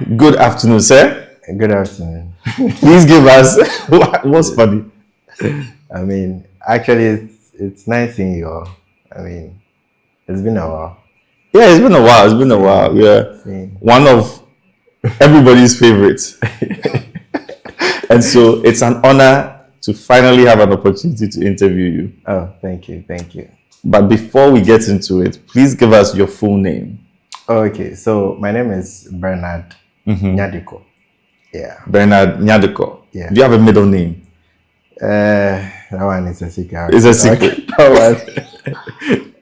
Good afternoon, sir. Good afternoon. Please give us what's funny. I mean, actually, it's nice seeing you all. I mean, it's been a while. Yeah, it's been a while. It's been a while. Yeah, one of everybody's favorites. And so it's an honor to finally have an opportunity to interview you. Oh, thank you. Thank you. But before we get into it, please give us your full name. Oh, okay. So my name is Bernard Nyadikor. Yeah. Bernard Nyadikor. Yeah. Do you have a middle name? That one is a secret. It's a secret.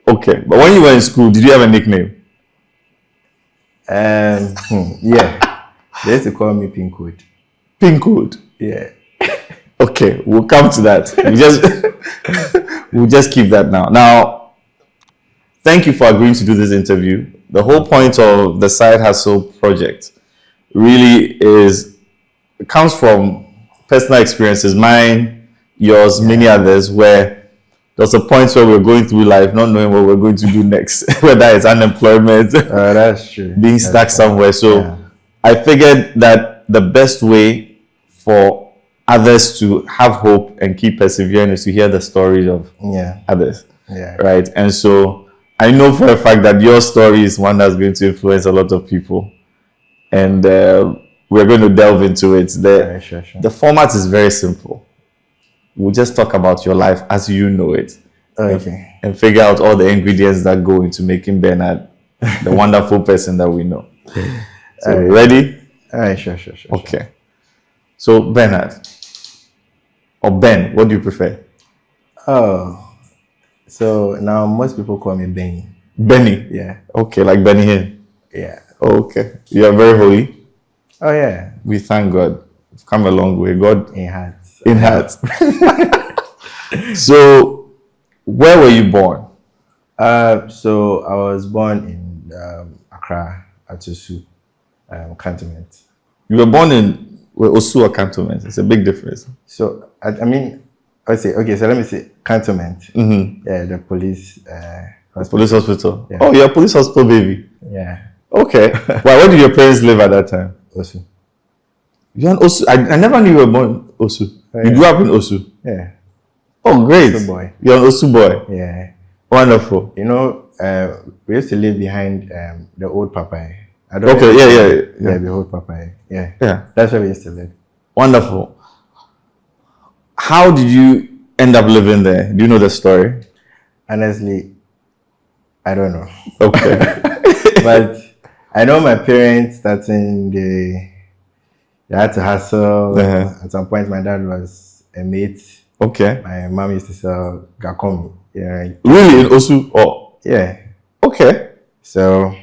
Okay. But when you were in school, did you have a nickname? Yeah. They used to call me Pinkwood. Pinkwood? Yeah. Okay, we'll come to that. We'll just keep that now. Now, thank you for agreeing to do this interview. The whole point of the SydeHassle project really comes from personal experiences, mine, yours, many others, where there's a point where we're going through life not knowing what we're going to do next, whether it's unemployment, that's true, being stuck somewhere. So I figured that the best way for others to have hope and keep persevering is to hear the stories of others. Yeah. Right. And so I know for a fact that your story is one that's going to influence a lot of people. And we're going to delve into it. The format is very simple. We'll just talk about your life as you know it. Okay. And figure out all the ingredients that go into making Bernard the wonderful person that we know. So ready? All right, sure. Okay. So Bernard, or Ben, what do you prefer? Oh, so now most people call me Benny. Benny? Yeah. Okay, like Benny Hinn? Yeah. Oh, okay. You are very holy? Oh, yeah. We thank God. We've come a long way. God in hearts. In hearts. So, where were you born? So I was born in Accra, Atusu, cantonment. You were born in Osu cantonment. It's a big difference. So I mean, so let me say cantonment. Yeah, the police hospital. Police hospital. Yeah. Oh, you're a police hospital baby. Yeah. Okay. Well, where did your parents live at that time? Osu. You're in Osu. I never knew you were born in Osu. You grew up in Osu. Yeah. Oh, great. Osu boy. You're an Osu boy. Yeah. Wonderful. You know, we used to live behind the old Papaya. Yeah. The old Papaya. Yeah. That's where we used to live. Wonderful. How did you end up living there? Do you know the story? Honestly, I don't know. Okay. But I know my parents starting they had to hustle. At some point, my dad was a mate. Okay. My mom used to sell gakomi. Yeah. Really, in Osu? Oh. Yeah. Okay. So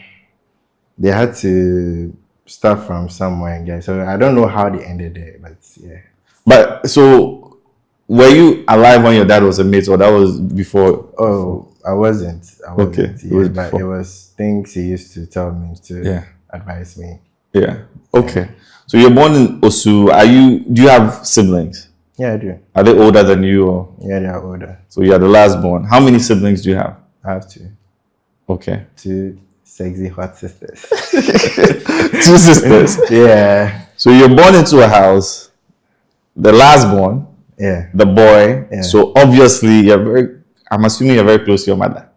they had to start from somewhere again. So I don't know how they ended there, but yeah. But so, were you alive when your dad was a mate, or that was before? Oh, I wasn't. Okay. Yeah, but it was things he used to tell me to advise me. Yeah. Okay. So you're born in Osu. Do you have siblings? Yeah, I do. Are they older than you? Or? Yeah, they are older. So you are the last born. How many siblings do you have? I have two. Okay. Two sexy hot sisters. Two sisters. Yeah. So you're born into a house, the last born. Yeah. The boy. Yeah. So obviously I'm assuming you're very close to your mother.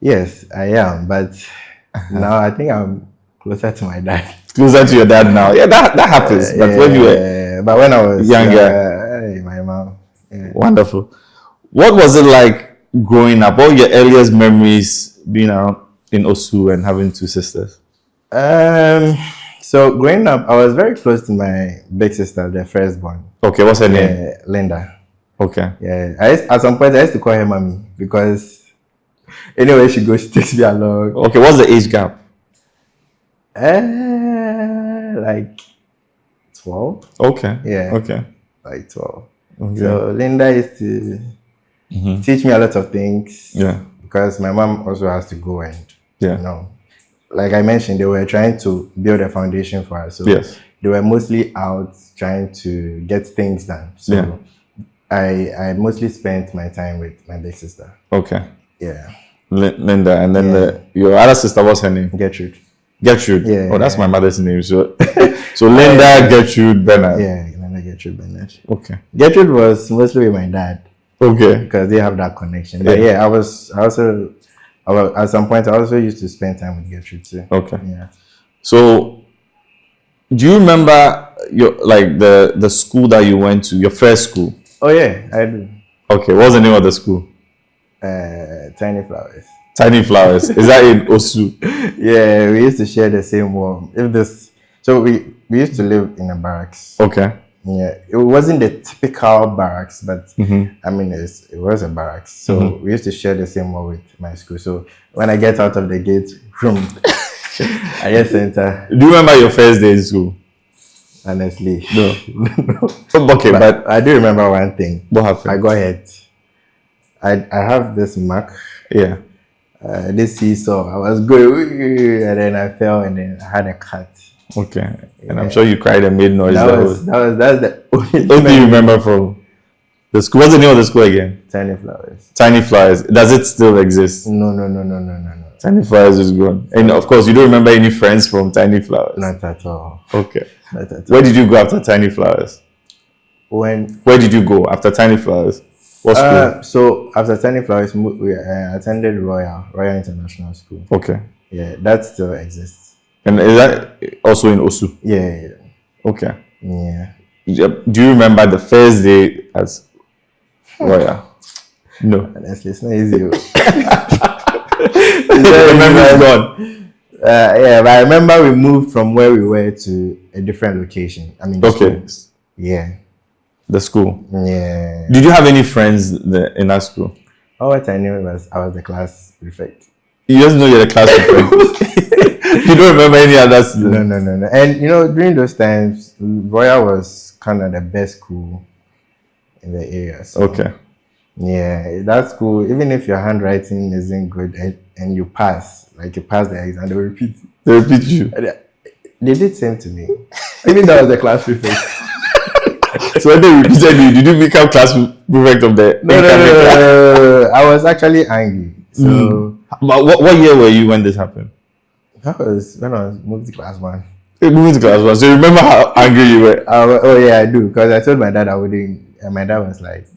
Yes, I am. But now I think I'm closer to my dad. Closer to your dad now. Yeah, that happens. But when you were when I was younger, my mom. Yeah. Wonderful. What was it like growing up? What were your earliest memories being out in Osu and having two sisters? So growing up, I was very close to my big sister, the firstborn. Okay, what's her name? Linda. Okay. Yeah, at some point I used to call her mommy because anywhere she goes, she takes me along. Okay, what's the age gap? Like 12. Okay. Yeah. Okay. Like 12. Okay. So Linda used to teach me a lot of things. Yeah. Because my mom also has to go and you know, like I mentioned, they were trying to build a foundation for us. So they were mostly out trying to get things done. So I mostly spent my time with my big sister. Okay. Yeah. Linda, and then your other sister, what's her name? Gertrude. Gertrude. Yeah. Oh, that's my mother's name. So, so Linda Gertrude Bernard. Yeah, Linda Gertrude Bernard. Okay. Gertrude was mostly with my dad. Okay. Because they have that connection. But yeah, at some point, I also used to spend time with Gertrude too. Okay. Yeah. So, do you remember the school that you went to, your first school? Oh yeah, I do. Okay, what's the name of the school? Tiny Flowers. Tiny Flowers. Is that in Osu? Yeah, we used to share the same wall. So we used to live in a barracks. Okay. Yeah, it wasn't the typical barracks, but I mean, it was a barracks. So we used to share the same wall with my school. So when I get out of the gate room, I just enter. Do you remember your first day in school? Honestly, no. Okay, but I do remember one thing. What happened? I got hit. I have this mark. Yeah. This seesaw. I was going, and then I fell, and then I had a cut. Okay. And I'm sure you cried and made noise. That's the only thing you remember from the school. What's the name of the school again? Tiny Flowers. Tiny Flowers. Does it still exist? No. Tiny Flowers is gone. And of course, you don't remember any friends from Tiny Flowers? Not at all. Okay. Not at all. Where did you go after Tiny Flowers? Where did you go after Tiny Flowers? What school? So after Tiny Flowers, we attended Royal International School. Okay. Yeah, that still exists. And is that also in Osu? Yeah. Okay. Yeah. Do you remember the first day as Royal? No. Honestly, it's not easy. The memory is gone. Yeah, but I remember we moved from where we were to a different location. I mean, okay. School. Yeah. The school. Yeah. Did you have any friends in that school? Oh, what I knew was I was the class prefect. You just know you're the class prefect. You don't remember any other student? No. And during those times, Royal was kind of the best school in the area. So, okay. Yeah, that school, even if your handwriting isn't good and you pass the exam, they will repeat. They repeat you. They did same to me. Even though I was the class prefect. So when they repeated you, did you become class prefect of the? No. I was actually angry. So, but what year were you when this happened? That was when I moved to class 1. Moving to class 1. So you remember how angry you were? Oh yeah, I do. Because I told my dad I wouldn't. And my dad was like,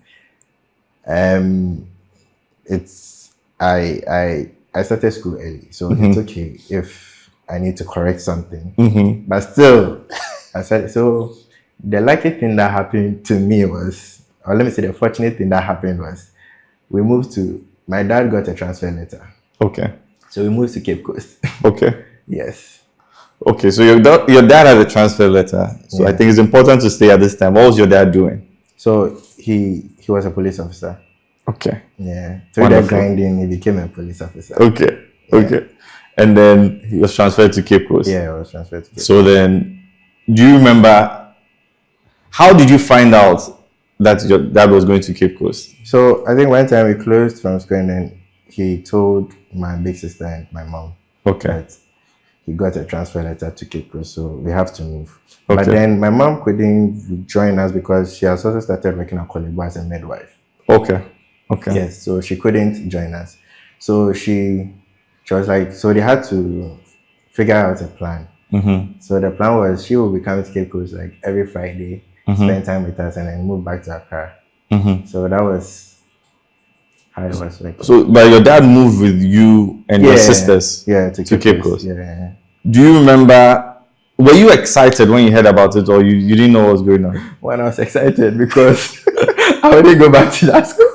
I started school early, so it's okay if I need to correct something. But still, I said so. The lucky thing that happened to me was, or let me say, the fortunate thing that happened was, my dad got a transfer letter. Okay. So we moved to Cape Coast. Okay. Yes. Okay, so your dad had a transfer letter. So I think it's important to stay at this time. What was your dad doing? So he was a police officer. Okay. Yeah. Through the grinding, he became a police officer. Okay. Yeah. Okay. And then he was transferred to Cape Coast. Yeah, he was transferred to Cape Coast. So then, do you remember, how did you find out that your dad was going to Cape Coast? So I think one time we closed from school and then he told my big sister and my mom that he got a transfer letter to Cape Coast, so we have to move. Okay. But then my mom couldn't join us because she has also started working at Kolebo as a midwife. Okay. Yes, so she couldn't join us. So she was like, so they had to figure out a plan. So the plan was she will be coming to Cape Coast like every Friday, spend time with us, and then move back to Accra. So that was how it was like. So, but your dad moved with you and your sisters to Cape Coast. Yeah. Do you remember, were you excited when you heard about it, or you didn't know what was going on? When I was excited because I wouldn't go back to that school.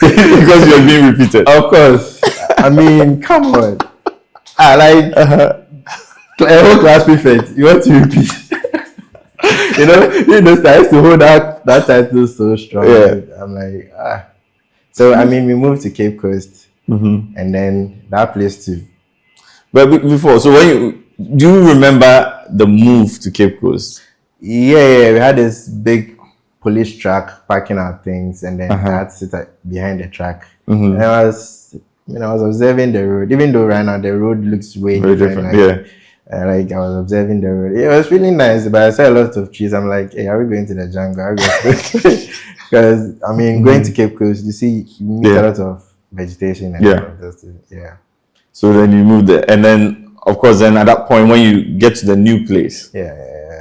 Because you're being repeated. Of course. I mean, come on. I like a whole class prefect. You want to repeat? I used to hold that title so strong. Yeah. I'm like, So I mean, we moved to Cape Coast, and then that place too. But before, so do you remember the move to Cape Coast? Yeah, we had this big police truck parking our things, and then I had to sit behind the truck. And I was observing the road, even though right now the road looks way different. I was observing the road. It was really nice, but I saw a lot of trees. I'm like, hey, are we going to the jungle? Because I mean, going to Cape Coast, you meet a lot of vegetation and all of those things. Yeah. So then you moved there, and then of course, then at that point when you get to the new place,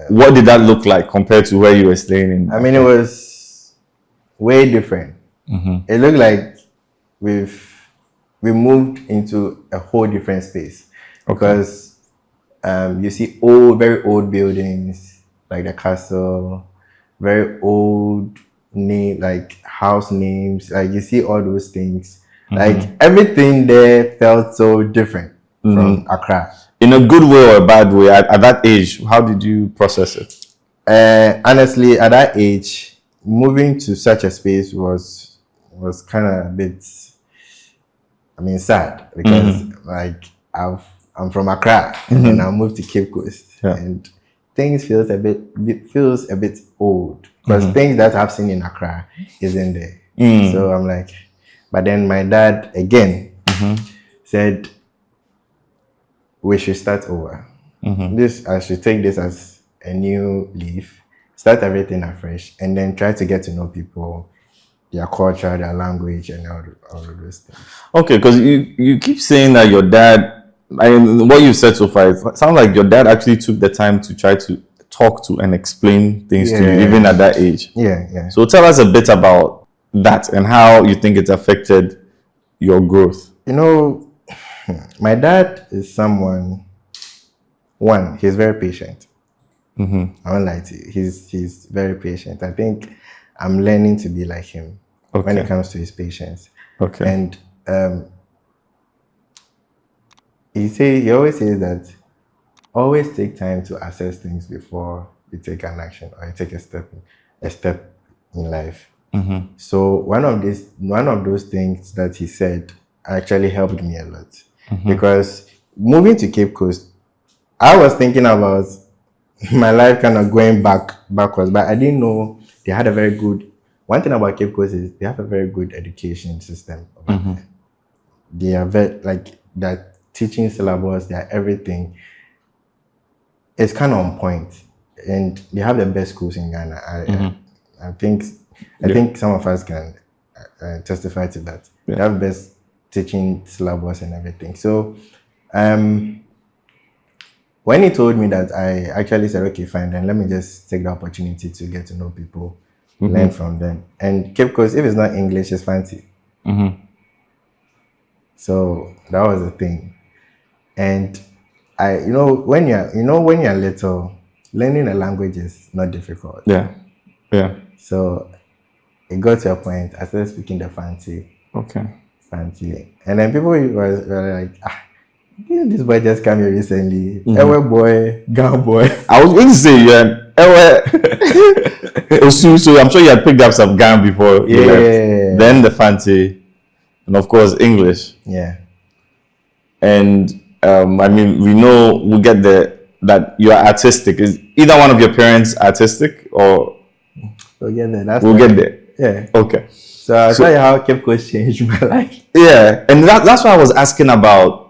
what did that look like compared to where you were staying in? I mean, it was way different. It looked like we moved into a whole different space because you see very old buildings like the castle, very old house names, like you see all those things. Like everything there felt so different from Accra. In a good way or a bad way, at that age, how did you process it? Honestly, at that age, moving to such a space was kind of a bit, sad because I'm from Accra and I moved to Cape Coast and things feels a bit old because things that I've seen in Accra isn't there. So I'm like, but then my dad again said we should start over. I should take this as a new leaf, start everything afresh, and then try to get to know people, their culture, their language, and all of those things. Okay, because you keep saying that your dad, what you said so far, it sounds like your dad actually took the time to try to talk to and explain things to you, even at that age. Yeah. So tell us a bit about that and how you think it affected your growth. My dad is someone, he's very patient. I won't lie to you. He's very patient. I think I'm learning to be like him when it comes to his patience. And he always says that always take time to assess things before you take an action or you take a step in life. So one of those things that he said actually helped me a lot because moving to Cape Coast, I was thinking about my life kind of going backwards, but I didn't know they had a very good. One thing about Cape Coast is they have a very good education system. They are that teaching syllabus, their everything. It's kind of on point, and they have the best schools in Ghana. I think some of us can testify to that. They have best teaching syllabus and everything. So, when he told me that, I actually said, okay, fine, then let me just take the opportunity to get to know people, learn from them. And Cape Coast, if it's not English, it's fancy. So that was the thing. And when you're little, learning a language is not difficult. Yeah. So it got to a point I started speaking the fancy. Fancy. And then people were like, this boy just came here recently. Ewe boy, Ghana boy. I was going to say, so I'm sure you had picked up some Ghana before you left. Then the fancy, and of course English. Yeah. And we get that you are artistic. Is either one of your parents artistic or? We'll get there. We'll get there. Yeah. Okay. So I'll tell you how Cape Coast changed my life. Yeah, and that's why I was asking about.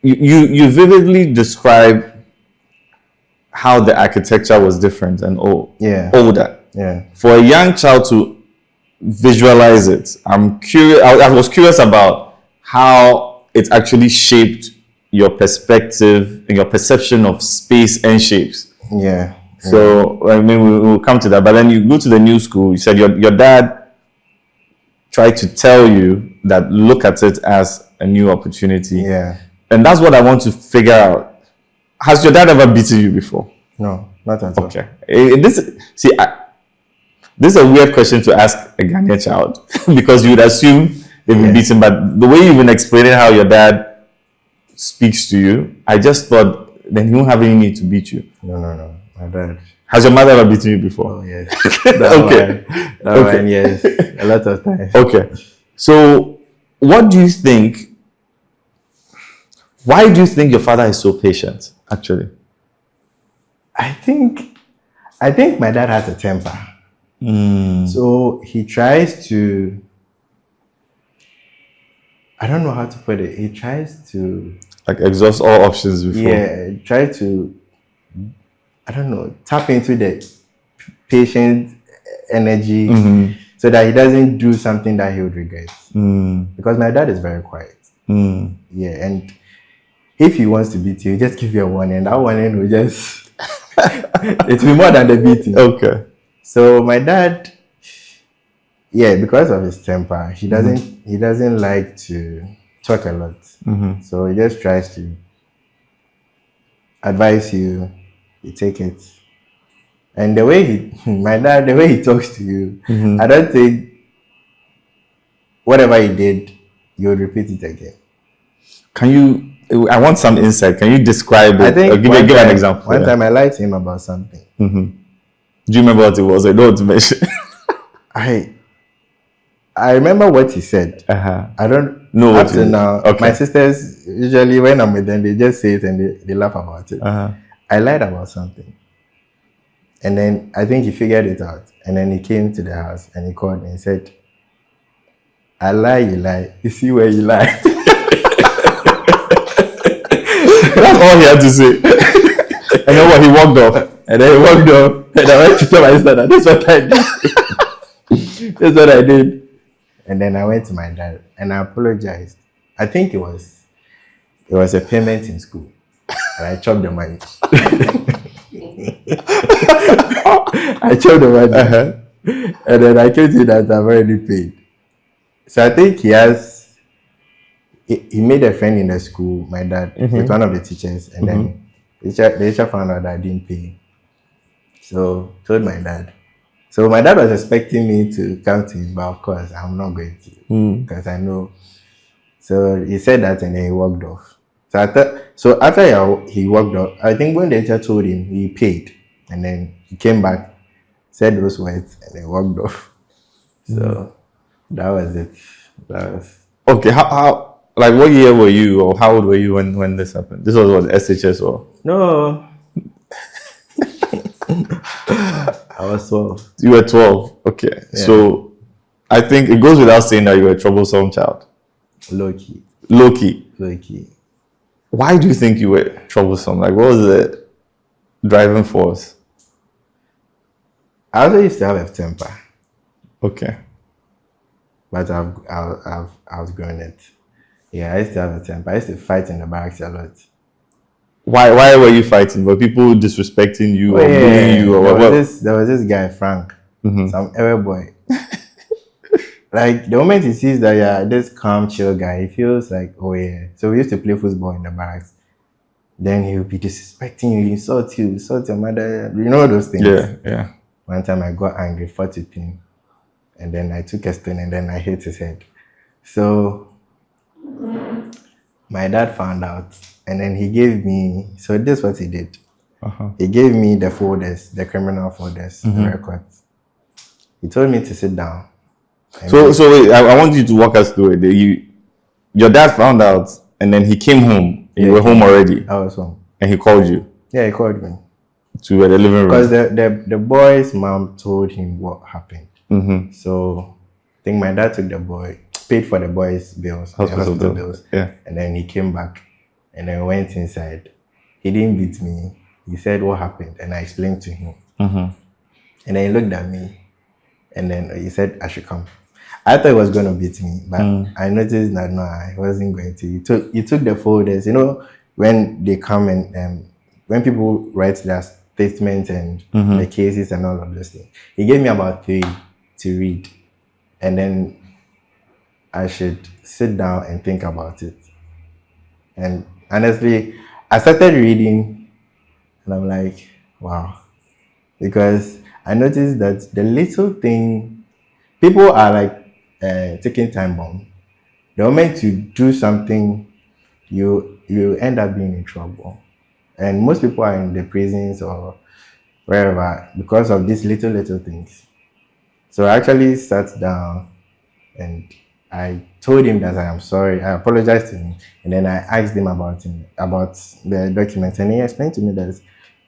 You vividly describe how the architecture was different and older. Yeah. For a young child to visualize it, I'm curious. I was curious about how it actually shaped your perspective and your perception of space and shapes. Yeah. So we'll come to that. But then you go to the new school. You said your dad tried to tell you that look at it as a new opportunity. Yeah. And that's what I want to figure out. Has your dad ever beaten you before? No, not at all. Okay. This is a weird question to ask a Ghanaian child because you would assume they've been beaten. But the way you've been explaining how your dad speaks to you, I just thought then he won't have any need to beat you. No. My dad. Has your mother ever beaten you before? Oh, yes. Okay. Okay. Yes. A lot of times. Okay. So, what do you think? Why do you think your father is so patient, actually? I think my dad has a temper. So he tries to, I don't know how to put it. He tries to exhaust all options before. Yeah, try to, I don't know, tap into the patient energy so that he doesn't do something that he would regret. Because my dad is very quiet. Yeah, and if he wants to beat you, just give you a warning. That warning will just it will be more than the beating. Okay. So my dad, yeah, because of his temper, he doesn't like to talk a lot. So he just tries to advise you, you take it. And the way my dad, the way he talks to you, I don't think whatever he did, you would repeat it again. Can you? I want some insight. Can you describe it? I think Give an example. One time I lied to him about something. Do you remember what it was? I don't want to mention. I remember what he said. I don't know up to now. Okay. My sisters usually when I'm with them, they just say it and they laugh about it. I lied about something, and then I think he figured it out. And then he came to the house and he called me and said, "I lie, you lie. You see where you lie." That's all he had to say. And then what? He walked off. And then he walked off. And I went to tell my sister that that's what I did. That's what I did. And then I went to my dad and I apologized. I think it was a payment in school. And I chopped the money. I chopped the money. And then I came to you that I've already paid. So I think he made a friend in the school, my dad, with one of the teachers, and then the teacher found out that I didn't pay. So told my dad. So my dad was expecting me to come to him, but of course I'm not going to, because I know. So he said that and then he walked off. So after he walked off, I think when the teacher told him, he paid, and then he came back, said those words, and then walked off. So that was it. Okay. How like what year were you, or how old were you when this happened? This was what, SHS or? No. I was 12. You were 12. Okay. Yeah. So I think it goes without saying that you were a troublesome child. Low key. Why do you think you were troublesome? Like, what was the driving force? I also used to have a temper. Okay. But I've outgrown it. Yeah, I used to have a temper. I used to fight in the barracks a lot. Why were you fighting? Were people disrespecting you or bullying you? Or there was this guy, Frank, some error boy. Like, the moment he sees that you're this calm, chill guy, he feels like, oh yeah. So we used to play football in the barracks. Then he would be disrespecting you, insult your mother, you know those things. Yeah. One time I got angry, fought with him. And then I took a stone and then I hit his head. So my dad found out and then he gave me, so this is what he did. He gave me the folders, the criminal folders, the records. He told me to sit down. So wait, I want you to walk us through it. Your dad found out and then he came home. You were home already. I was home. And he called you? Yeah, he called me. To the living room? Because the boy's mom told him what happened. So I think my dad took the boy, paid for the boy's bills, hospital bills. Yeah. And then he came back and then went inside. He didn't beat me. He said what happened and I explained to him. And then he looked at me and then he said I should come. I thought he was going to beat me, but I noticed that no, I wasn't going to. He took the folders. You know, when they come and when people write their statements and the cases and all of those things, he gave me about 3 to read, and then I should sit down and think about it. And honestly, I started reading, and I'm like, wow, because I noticed that the little thing, people are like taking time bomb. The moment you do something, you end up being in trouble. And most people are in the prisons or wherever because of these little things. So I actually sat down and I told him that I am sorry. I apologized to him, and then I asked him about the documents, and he explained to me that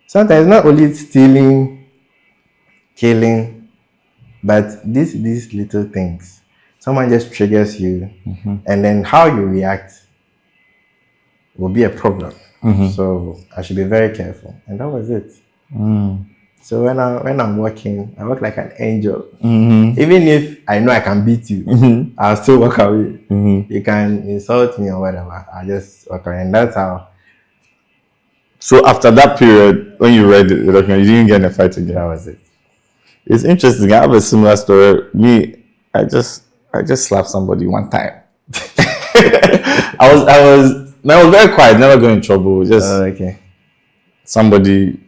sometimes not only stealing, killing, but these little things. Someone just triggers you, and then how you react will be a problem. So I should be very careful, and that was it. So when I'm working, I work like an angel. Even if I know I can beat you, I'll still walk away. You can insult me or whatever, I'll just walk away, and that's how So after that period, when you read the document, you didn't get in a fight again. That was it. It's interesting. I have a similar story. Me, I just slapped somebody one time. I was very quiet, never got in trouble. Just okay. Somebody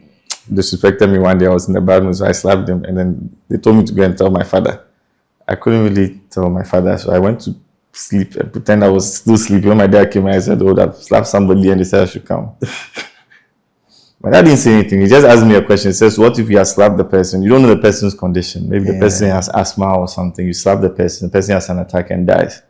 disrespected me one day. I was in the bad mood, so I slapped them, and then they told me to go and tell my father. I couldn't really tell my father, so I went to sleep and pretend I was still sleeping. When my dad came, I said, "Oh, I've slapped somebody," and they said I should come. My dad didn't say anything. He just asked me a question. He says, "What if you have slapped the person? You don't know the person's condition. Maybe the person has asthma or something. You slap the person has an attack and dies."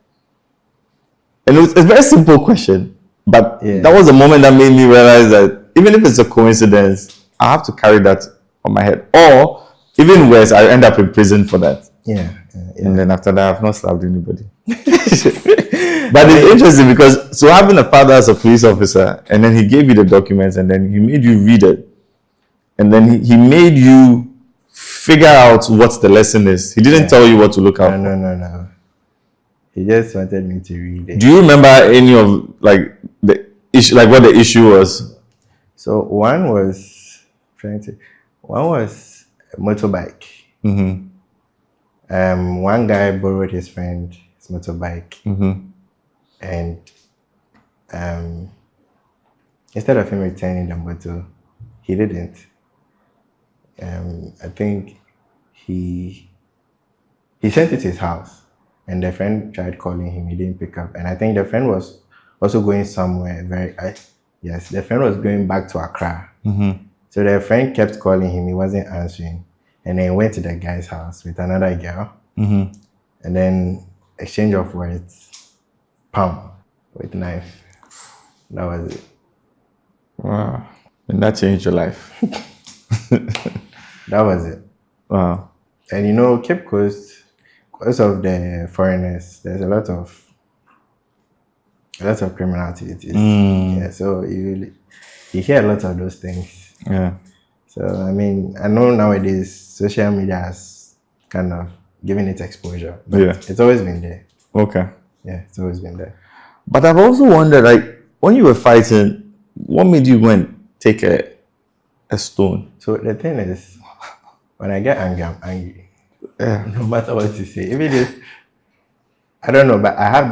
And it's a very simple question, but that was the moment that made me realize that even if it's a coincidence, I have to carry that on my head. Or even worse, I end up in prison for that. Yeah. And then after that, I've not slapped anybody. But it's interesting because so having a father as a police officer, and then he gave you the documents, and then he made you read it, and then he made you figure out what the lesson is. He didn't tell you what to look out for. No. He just wanted me to read it. Do you remember any of like the issue, like what the issue was? So one was a motorbike. Mm-hmm. One guy borrowed his friend's motorbike, and instead of him returning the motor, he didn't. I think he sent it to his house, and the friend tried calling him. He didn't pick up, and I think the friend was also going somewhere. The friend was going back to Accra. So the friend kept calling him. He wasn't answering. And then went to the guy's house with another girl. And then exchange of words. Pam. With knife. That was it. Wow. And that changed your life. That was it. Wow. And you know, Cape Coast, because of the foreigners, there's a lot of criminal activities. Yeah, so you hear a lot of those things. Yeah. So, I mean, I know nowadays social media has kind of given it exposure, but it's always been there. Okay. Yeah, it's always been there. But I've also wondered, like, when you were fighting, what made you go and take a stone? So the thing is, when I get angry, I'm angry. No matter what you say. Even if, I don't know, but I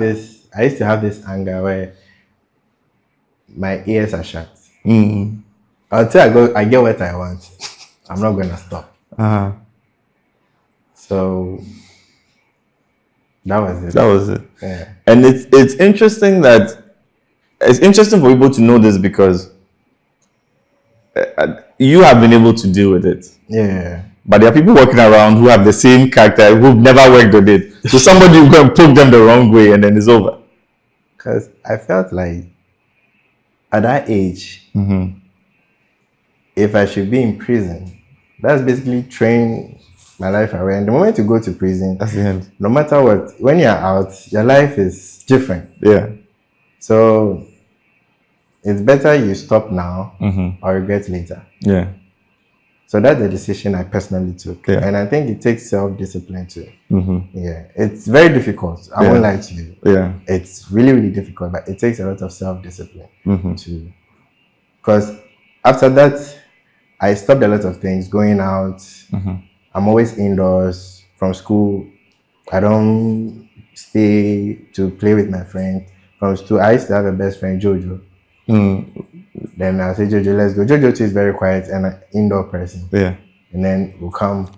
used to have this anger where my ears are shut. Until I get what I want, I'm not going to stop. So that was it. Yeah. And it's interesting for people to know this because you have been able to deal with it. Yeah. But there are people walking around who have the same character who've never worked on it. So somebody will go and poke them the wrong way and then it's over. Because I felt like at that age, if I should be in prison, that's basically train my life away. And the moment you go to prison, that's the end. No matter what, when you're out, your life is different. Yeah. So it's better you stop now or regret later. Yeah. So that's the decision I personally took. Yeah. And I think it takes self-discipline too. Yeah. It's very difficult. I won't lie to you. Yeah. It's really, really difficult, but it takes a lot of self-discipline too. Because after that, I stopped a lot of things, going out. I'm always indoors from school. I don't stay to play with my friends. From school, I used to have a best friend, Jojo. Then I'll say, Jojo, let's go. Jojo too is very quiet and an indoor person. Yeah. And then we'll come,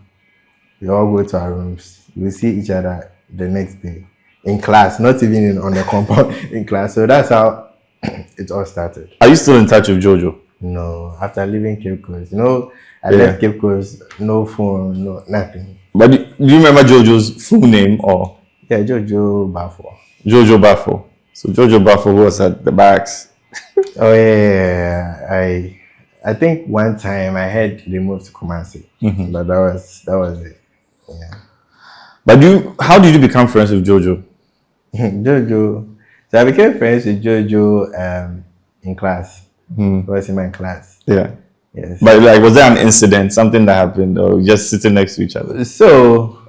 we all go to our rooms. We'll see each other the next day in class, not even on the compound, in class. So that's how it all started. Are you still in touch with Jojo? No, after leaving Cape Coast. You know, I left Cape Coast, no phone, no nothing. But do you remember Jojo's full name or? Yeah, Jojo Bafo. Jojo Bafo. So Jojo Bafo was at the barracks. Oh yeah, I think one time I heard they moved to Kumasi, but that was it. Yeah. But how did you become friends with Jojo? Jojo. So I became friends with Jojo in class. He was in my class. Yeah. Yes. But like, was there an incident, something that happened, or just sitting next to each other? So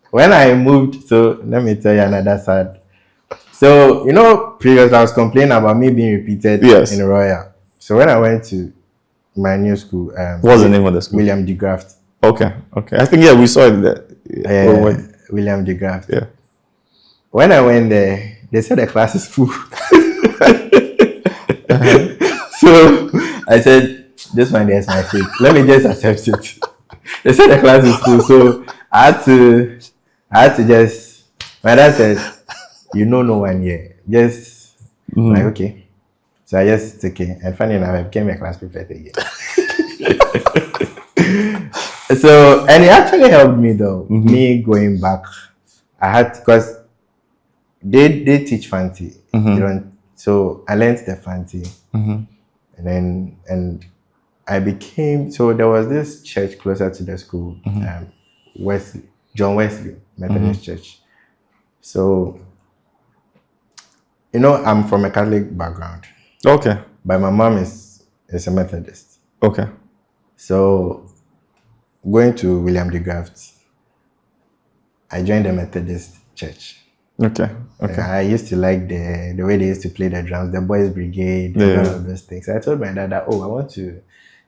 when I moved, so let me tell you another side. So, you know, previously I was complaining about me being repeated in Royal. So when I went to my new school, what's the name of the school? William de Graft. Okay. I think we saw it there. William de Graft. Yeah. When I went there, they said the class is full. So I said, this one is my fate. Let me just accept it. They said the class is full, so I had to just. My dad said, "You know, no one here. Just like okay." So I just took it, and funny enough, I became a class prefect again. So, and it actually helped me though. Me going back, I had because they teach fancy. You don't. So I learned the fancy, and I became. So there was this church closer to the school, John Wesley Methodist Church. So, I'm from a Catholic background. Okay. But my mom is a Methodist. Okay. So, going to William de Graft, I joined the Methodist church. Okay. I used to like the way they used to play the drums, the boys' brigade, and all of those things. So I told my dad that, I want to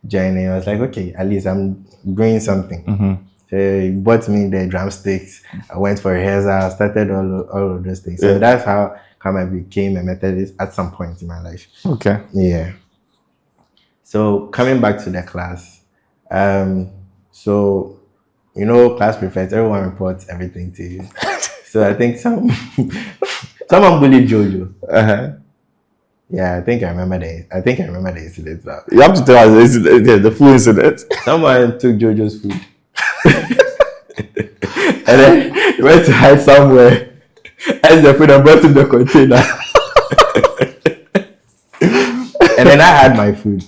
join. And I was like, okay, at least I'm doing something. So he bought me the drumsticks. I went for rehearsal. I started all of those things. So that's how I became a Methodist at some point in my life. Okay. Yeah. So coming back to the class, so class prefect, everyone reports everything to you. So I think someone bullied Jojo. Yeah, I think I remember the incident now. You have to tell us the full incident. Someone took Jojo's food. And then he went to hide somewhere. And the food and brought him the container. And then I had my food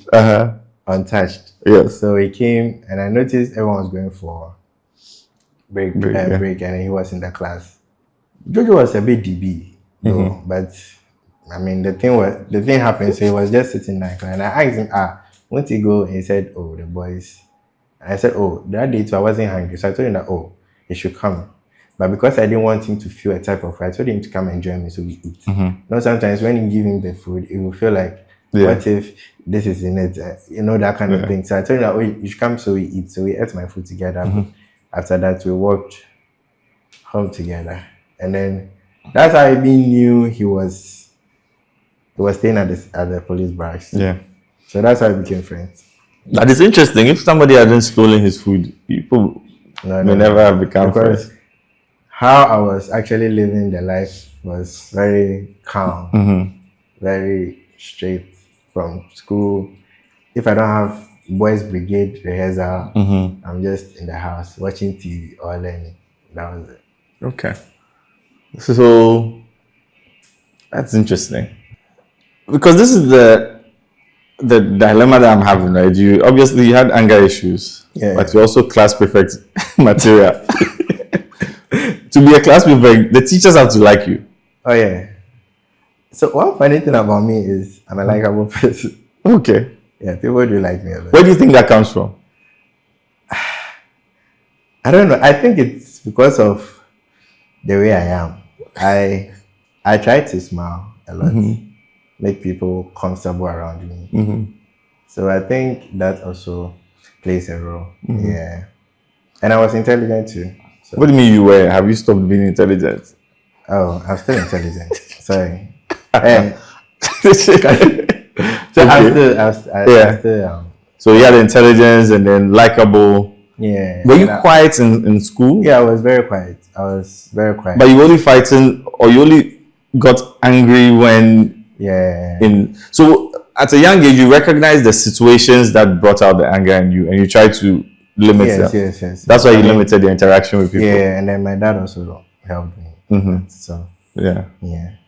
untouched. Yes. So he came and I noticed everyone was going for break, and he was in the class. Jojo was a bit DB, though, but I mean the thing happened. So he was just sitting there, and I asked him, won't he go? And he said, oh, the boys. And I said, oh, that day too, I wasn't hungry, so I told him that, oh, he should come. But because I didn't want him to feel a type of way, I told him to come and join me so we eat. Sometimes when you give him the food, it will feel like, what if this is in it? That kind of thing. So I told him that, oh, you should come so we eat. So we ate my food together. After that, we walked home together. And then that's how I knew he was staying at the police barracks. Yeah. So that's how we became friends. That is interesting. If somebody hadn't stolen his food, people may never have become friends. How I was actually living the life was very calm, very straight from school. If I don't have boys' brigade rehearsal, I'm just in the house watching TV or learning. That was it. Okay. So that's interesting. Because this is the dilemma that I'm having, right? You obviously had anger issues, but you also class prefect material. To be a class prefect, the teachers have to like you. Oh yeah. So one funny thing about me is I'm a likable person. Okay. Yeah, people do like me a lot. Where do you think that comes from? I don't know. I think it's because of the way I am. I try to smile a lot, make people comfortable around me. So I think that also plays a role. Yeah. And I was intelligent too. So. What do you mean you were? Have you stopped being intelligent? Oh, I'm still intelligent. Sorry. I'm still. So you had intelligence and then likable. Yeah. Were you quiet in school? Yeah, I was very quiet. But you only fighting, or you only got angry when? Yeah. So at a young age, you recognized the situations that brought out the anger in you, and you tried to limit them. Yes. That's why you limited the interaction with people. Yeah, and then my dad also helped me. So yeah.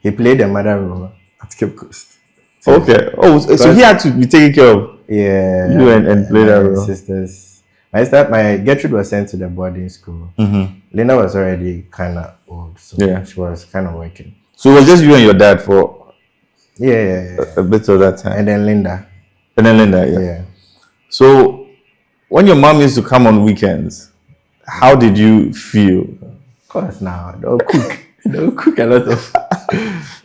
He played a mother role at Cape Coast. So, okay. Oh, so he had to be taken care of. Yeah. You and play that role. Sisters. My Gertrude was sent to the boarding school. Linda was already kind of old, so she was kind of working. So it was just you and your dad for a bit of that time. And then Linda. Yeah. So when your mom used to come on weekends, how did you feel? Of course, now they'll cook. They'll cook a lot of.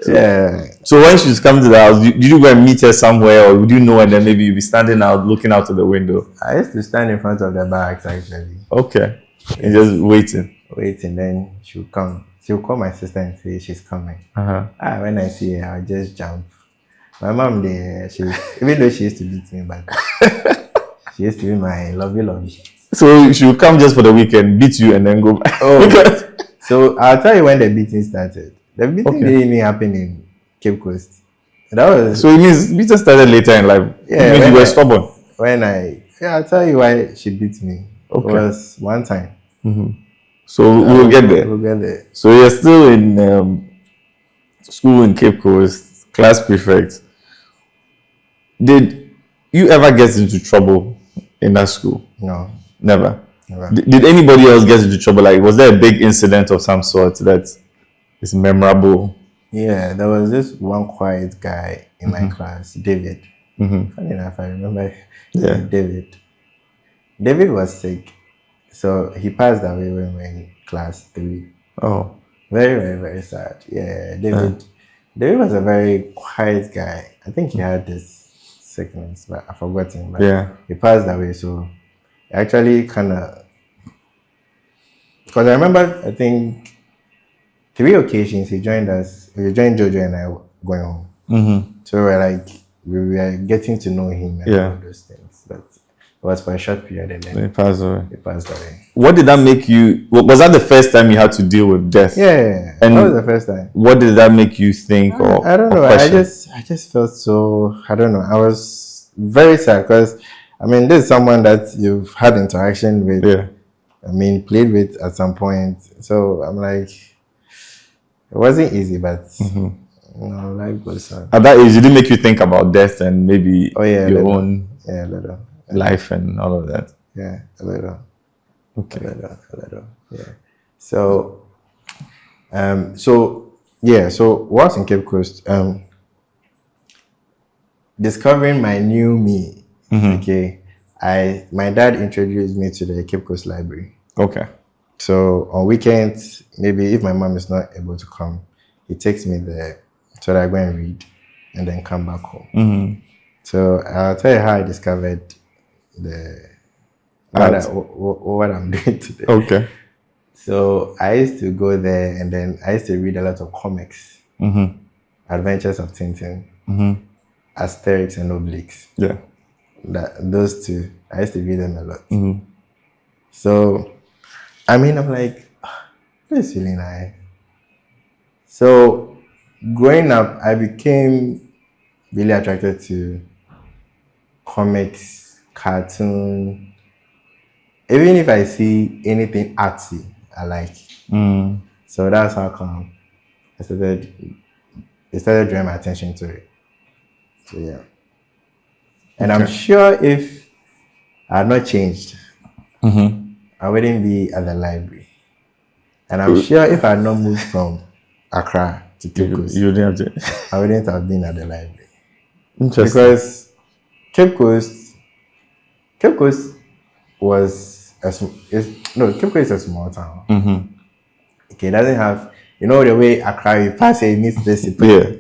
Yeah. So when she's coming to the house, did you go and meet her somewhere, or would you know, and then maybe you'd be standing out, looking out of the window? I used to stand in front of the barracks actually. Okay. And just waiting. Waiting, then she'll come. She'll call my sister and say she's coming. When I see her, I'll just jump. My mom there, even though she used to beat me, but she used to be my lovey. So she will come just for the weekend, beat you, and then go back. Oh, so I'll tell you when the beating started. The beating didn't even happen in Cape Coast. That was so it means beating started later in life. Yeah, when you were stubborn. I'll tell you why she beat me. Okay. It was one time. So we'll get there. We'll get there. So you're still in school in Cape Coast, class prefect. Did you ever get into trouble in that school? No. Never. Never. Did anybody else get into trouble? Like, was there a big incident of some sort that is memorable? Yeah, there was this one quiet guy in my class, David. Funny enough, I remember David. David was sick, so he passed away when we were in class 3. Oh. Very, very, very sad. Yeah, David. David was a very quiet guy. I think he had this sickness, but I forgot him. But he passed away, so actually kind of, because I remember, I think 3 occasions he joined us. He joined Jojo and I going home. So we were getting to know him and all those things. But it was for a short period and then he passed away. What did that make you? Was that the first time you had to deal with death? Yeah, and that was the first time. What did that make you think? I don't know. I just felt so. I don't know. I was very sad because this is someone that you've had interaction with. Yeah. Played with at some point. So I'm like, it wasn't easy, but life goes on. At that age, did it make you think about death and maybe your own life and all of that? Yeah, a little. Okay. A little. Yeah. So whilst in Cape Coast, discovering my new me. Okay. My dad introduced me to the Cape Coast Library. Okay. So on weekends, maybe if my mom is not able to come, he takes me there so that I go and read and then come back home. So I'll tell you how I discovered what I'm doing today. Okay. So I used to go there and then I used to read a lot of comics. Adventures of Tintin, Asterix and Obelix. Yeah. Those two, I used to read them a lot. So, I'm like, this is really nice. So, growing up, I became really attracted to comics, cartoon. Even if I see anything artsy, I like. So that's how come it started drawing my attention to it. So yeah. And I'm sure if I had not changed, I wouldn't be at the library. And I'm sure if I had not moved from Accra to Cape Coast, I wouldn't have been at the library. Interesting. Because Cape Coast was Cape Coast is a small town. Okay, it doesn't have, the way Accra, you pass it meets the city. Yeah.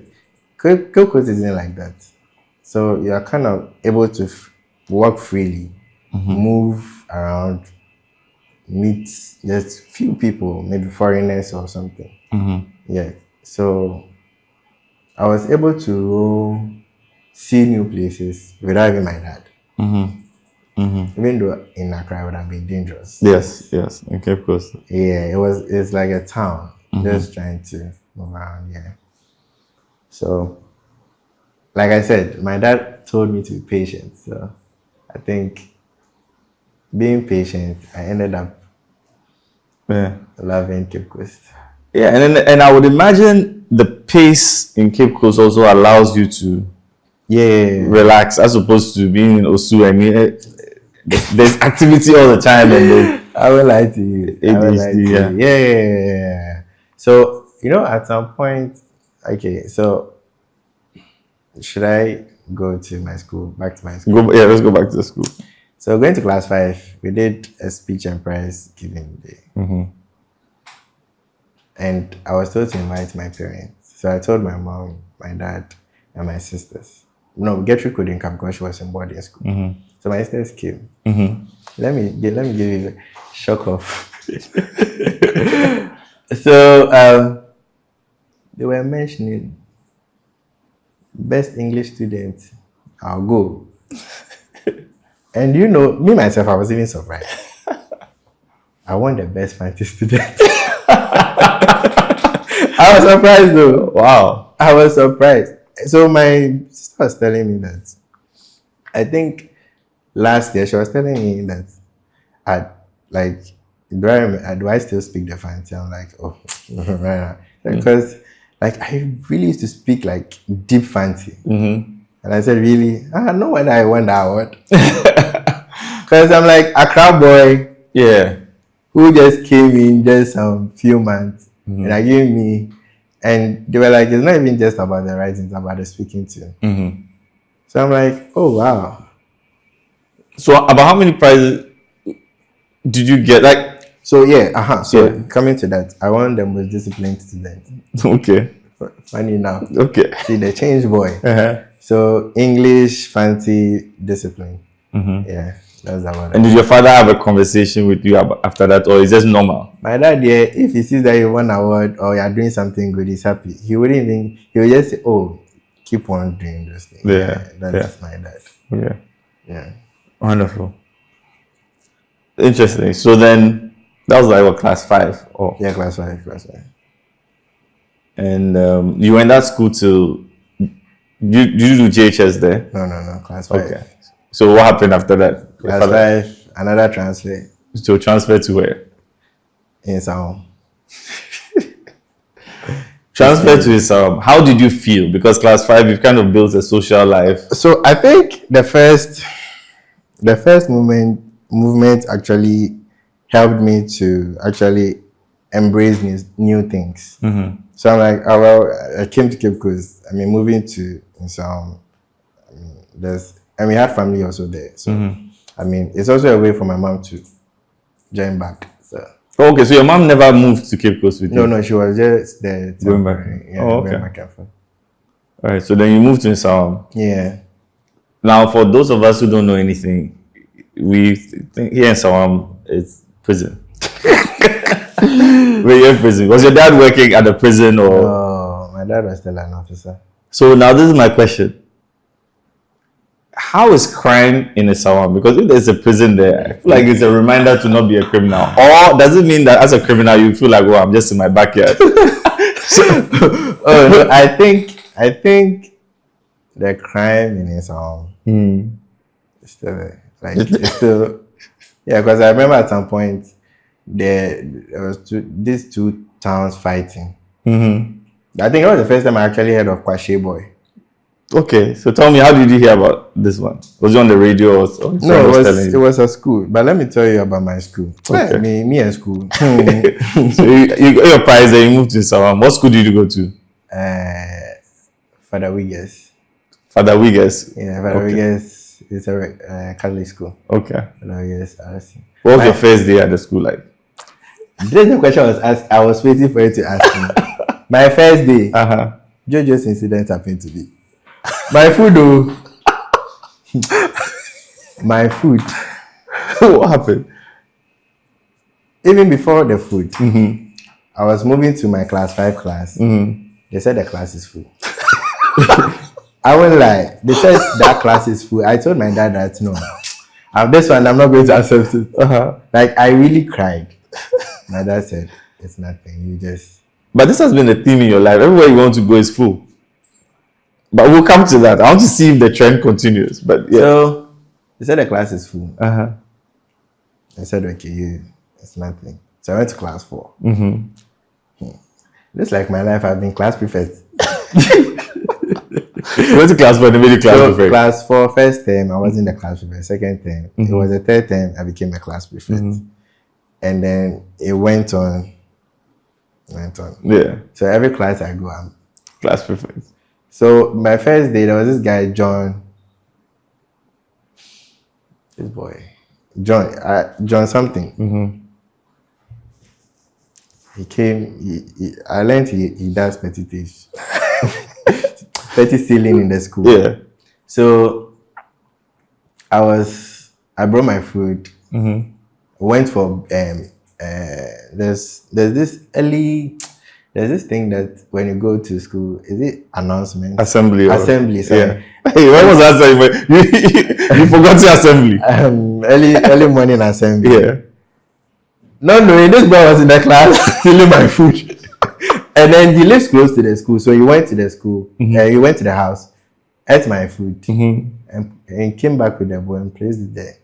Cape Coast isn't like that. So you are kind of able to walk freely, move around, meet just few people, maybe foreigners or something. Yeah. So I was able to see new places without even my dad. Even though in Accra it would have been dangerous. Yes, in Cape Coast. Yeah, it's like a town, just trying to move around. Yeah. So, like I said, my dad told me to be patient. So I think being patient, I ended up loving Cape Coast. Yeah, and I would imagine the pace in Cape Coast also allows you to relax, as opposed to being in Osu. There's activity all the time, and I will lie to you. ADHD, yeah. So at some point, so should I go to my school? Back to my school? Let's go back to the school. So going to class 5, we did a speech and prize giving day. And I was told to invite my parents. So I told my mom, my dad, and my sisters. No, Gertrude couldn't come because she was in boarding school. So my sisters came. Let me give you a shock of. So they were mentioning best English student. I'll go. And you know, me myself, I was even surprised. I won the best fantasy student. I was surprised though. Wow. I was surprised. So my sister was telling me that I think last year she was telling me that do I still speak the fancy? I'm like, oh, right. Because like I really used to speak like deep fancy. And I said, really? I know when I won that award. Because I'm like a crowd boy. Yeah. Who just came in just some few months. And I gave me, and they were like, it's not even just about the writing, it's about the speaking too. So I'm like, oh wow. So about how many prizes did you get? Like, so yeah, So coming to that, I won the most disciplined student. Okay. Funny enough. Okay. See the change boy. So English, fancy, discipline. Yeah, that's about it. And did your father have a conversation with you after that, or is just normal? My dad, yeah, if he sees that you won an award or you're doing something good, he's happy. He would just say, oh, keep on doing this thing. Yeah, that's my dad. Yeah. Wonderful. Interesting. So then, that was like what, class 5? Oh. Yeah, class 5. And you went that school till, did you do JHS there? No, class 5. Okay. So what happened after that? Class 5, another transfer. So transfer to where? In Sao. Transfer to Sao. How did you feel? Because class 5, you've kind of built a social life. So I think the first movement actually helped me to actually embrace new things. So I'm like, oh, well, I came to Cape Coast. I mean, moving to Sao. We had family also there. So I mean, it's also a way for my mom to join back. So. Okay, so your mom never moved to Cape Coast with you? No, she was just there. Going back. Yeah, going back and forth. All right, so then you moved to Nsawam. Yeah. Now, for those of us who don't know anything, we think here in Nsawam it's prison. We're in prison. Was your dad working at the prison or? No, my dad was still an officer. So now this is my question. How is crime in Nsawam? Because if there's a prison there, I feel like it's a reminder to not be a criminal. Or does it mean that as a criminal you feel like, oh, I'm just in my backyard? Oh no, I think the crime in Nsawam is still there. Like it's still, yeah. Because I remember at some point there was these two towns fighting. I think it was the first time I actually heard of Kwashe Boy. Okay, so tell me, how did you hear about this one? Was it on the radio or no? It was a school. But let me tell you about my school. Okay. Me and school. So you got your prize and you moved to Nsawam. What school did you go to? Father Wiggers. Father Wiggers? Yeah, Father Wiggers is a Catholic school. Okay. Father Wiggers, RC. What was your first day at the school like? This is the question I was asked. I was waiting for you to ask me. My first day, JoJo's incident happened to me. My food, though. My food. What happened? Even before the food, I was moving to my class 5 class. They said the class is full. I won't lie. They said that class is full. I told my dad that no, this one I'm not going to accept it. Like I really cried. My dad said it's nothing. You just. But this has been a theme in your life. Everywhere you want to go is full. But we'll come to that. I want to see if the trend continues. But yeah. So they said the class is full. I said okay, it's nothing. So I went to class 4. Just like my life, I've been class prefect. You went to class 4 and made class prefect. Class 4, first term, I was in the class prefect. Second term, it was the third term, I became a class prefect. And then it went on. Yeah. So every class I go, I'm class prefect. So my first day, there was this guy, John. This boy. John something. he came. I learned he does petty thieves, petty stealing in the school. Yeah. So I brought my food. Went for there's this thing that when you go to school, is it announcement? Assembly. Sorry. Yeah. Hey, when was that? You forgot the assembly. Early morning assembly. Yeah. No, this boy was in the class stealing my food. And then he lives close to the school, so he went to the school. He went to the house, ate my food, and came back with the boy and placed it there.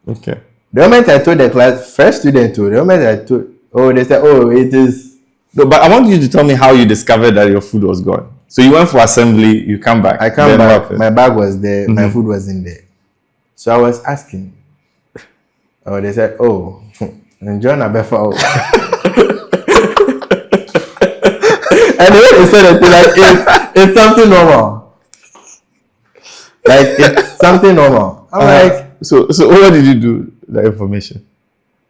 Okay. The moment I told the class, first student told, the moment I told, they said, oh, it is. No, but I want you to tell me how you discovered that your food was gone. So you went for assembly, you come back. I come back, my bag was there, my food was in there. So I was asking. Oh, they said, oh, and John Abefa. And they said it like it's something normal. Like it's something normal. I'm like, so what did you do? The information.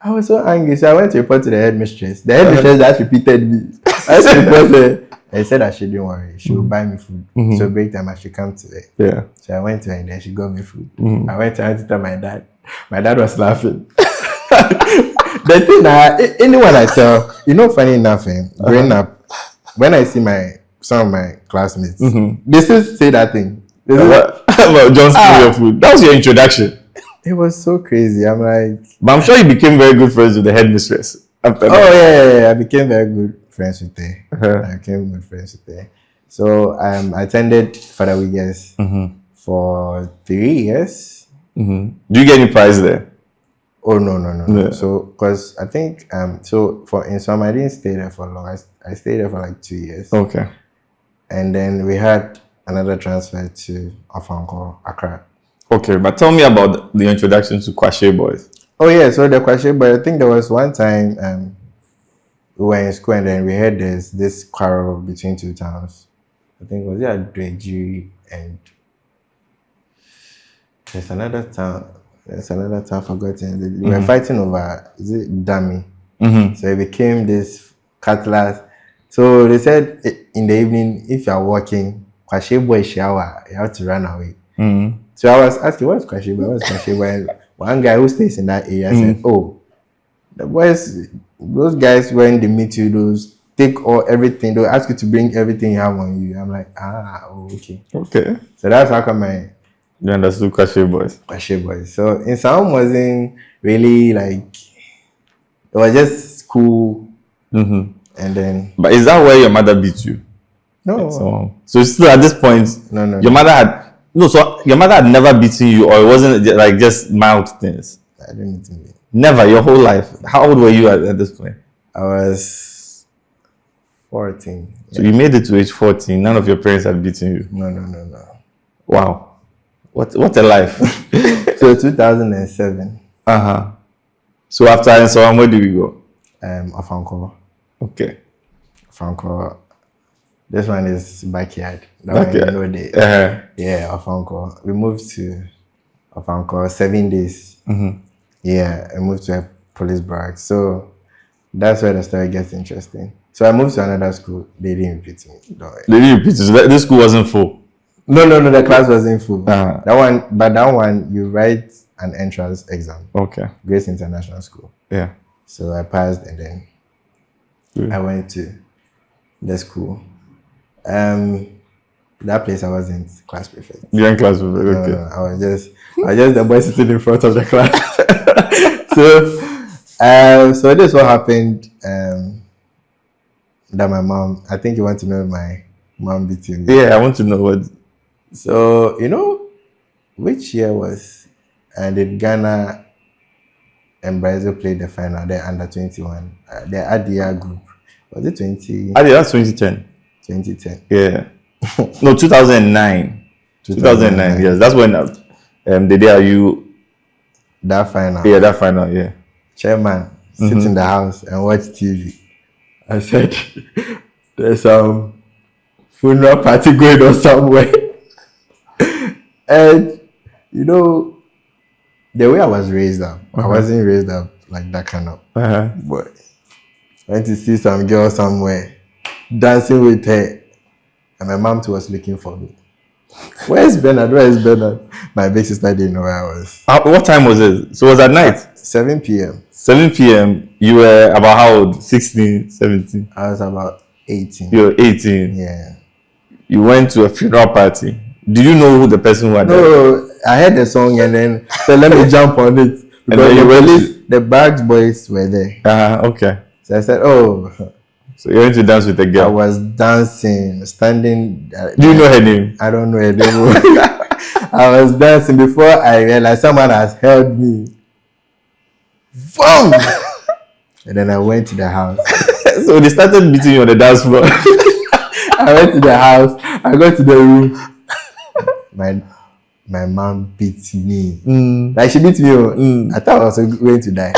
I was so angry, so I went to report to the headmistress. The headmistress that repeated me. I should report her. I said I shouldn't worry. She will buy me food. So break time I should come to her. Yeah. So I went to her and then she got me food. I went to tell my dad. My dad was laughing. The thing anyone I tell, funny enough, growing up, when I see some of my classmates, they still say that thing. What about John stealing your food? That was your introduction. It was so crazy. I'm like, but I'm sure you became very good friends with the headmistress after that. Oh yeah. I became very good friends with her. I became good friends with her. So I attended Father Wiggers for 3 years. Do you get any prize there? Oh no. Yeah. So because I think so for in some I didn't stay there for long. I stayed there for like 2 years. Okay. And then we had another transfer to Afanko, Accra. Okay, but tell me about the introduction to Kwashe Boys. Oh yeah, so the Kwashe Boys, I think there was one time we were in school and then we had this quarrel between two towns. I think was it at Dweji and there's another town forgotten. We were fighting over, is it Dami? So it became this cutlass. So they said in the evening, if you are walking, Kwashe Boy shower, you have to run away. So I was asking, what's Kwashe Boy? What's Kwashe Boy? One guy who stays in that area said, oh, the boys, those guys, when they meet you, those take everything, they'll ask you to bring everything you have on you. I'm like, okay. Okay. So that's how come you understood Kwashe Boys. Kwashe Boys. So in some wasn't really like, it was just school. And then. But is that where your mother beat you? No. So still at this point, no. Your mother had. No, so your mother had never beaten you, or it wasn't like just mild things? I didn't beat me. Never, your whole life. How old were you at this point? I was 14. So you made it to age 14. None of your parents had beaten you? No. Wow. What a life. So 2007. So after Ensoam, where do we go? Afanko. Okay. Afanko. This one is backyard. That one, yeah, Afanko. We moved to Afanko 7 days. Yeah, I moved to a police barrack. So that's where the story gets interesting. So I moved to another school. They didn't repeat me. They didn't repeat you. So this school wasn't full? No, the class wasn't full. That one, you write an entrance exam. Okay. Grace International School. Yeah. So I passed and then I went to the school. That place I wasn't class prefect. You weren't class prefect, okay. No, I was just the boy sitting in front of the class. So this is what happened. That my mom, I think you want to know my mom beating me. Yeah, I want to know what. So which year was did Ghana and Brazil played the final? They're under 21. The Adia group. Was it 20? Adia, that's 2010. 2010. Yeah. No, 2009. 2009. Yes, that's when the day you. That final. Yeah, that final. Yeah. Chairman sit in the house and watch TV. I said, "There's some funeral party going on somewhere," and the way I was raised up, I wasn't raised up like that kind of boy. Went to see some girl somewhere, dancing with her. And my mom too was looking for me. Where's Bernard? Where's Bernard? My big sister didn't know where I was. What time was it? So it was at night? 7 p.m. 7 p.m. You were about how old? 16, 17? I was about 18. You were 18? Yeah. You went to a funeral party. Did you know who the person was? No, I heard the song and then said, let me jump on it. Because the Bags boys were there. Okay. So I said, oh. So you went to dance with a girl? I was dancing, standing. Do you know her name? I don't know her name. I was dancing before I realized someone has held me. Boom! And then I went to the house. So they started beating you on the dance floor. I went to the house. I got to the room. My mom beat me. Like she beat me. I thought I was going to die.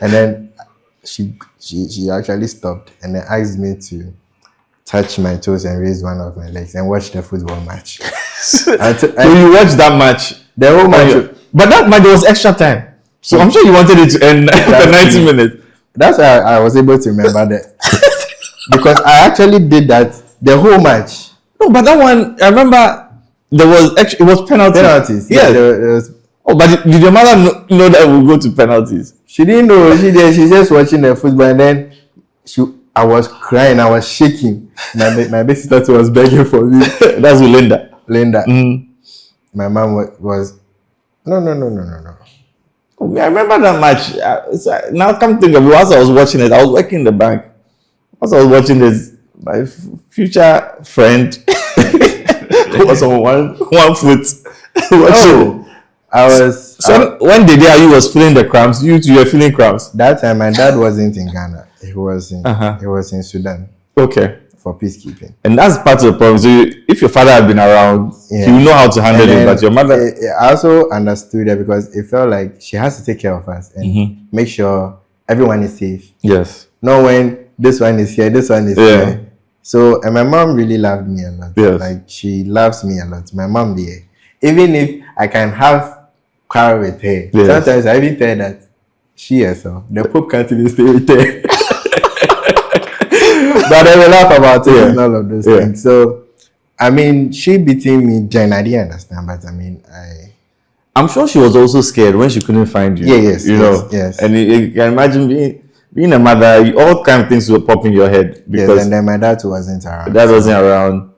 And then she actually stopped and then asked me to touch my toes and raise one of my legs and watch the football match. So you watched that match? The whole match. But that match, there was extra time. So I'm sure you wanted it to end after 90 minutes. That's why I was able to remember that. Because I actually did that the whole match. No, but that one, I remember it was penalties. Yeah. Oh, but did your mother know that we'll go to penalties? She didn't know. She's just watching the football and then I was crying. I was shaking. My big sister was begging for me. That's with Linda. My mom was no. Oh, I remember that match. Now come think of it. Once I was watching it, I was working in the bank. Once I was watching this, my future friend was on one foot. I was. So when the day you was feeling the cramps, you were feeling cramps. That time my dad wasn't in Ghana. He was in Sudan. Okay. For peacekeeping. And that's part of the problem. So if your father had been around, he would know how to handle it, but your mother... I also understood that because it felt like she has to take care of us and make sure everyone is safe. Yes. Not when this one is here, this one is here. So, and my mom really loved me a lot. Yes. Like, she loves me a lot. My mom there. Even if I can have quarrel with her, sometimes I even tell her that she herself, the Pope can't even stay with her. But I will laugh about it and all of those things. So, I mean, she beating me, Jen, I didn't understand, but I mean, I'm sure she was also scared when she couldn't find you. Yes. And you can imagine being a mother, all kind of things will pop in your head. Because and then my dad wasn't around. Dad wasn't around.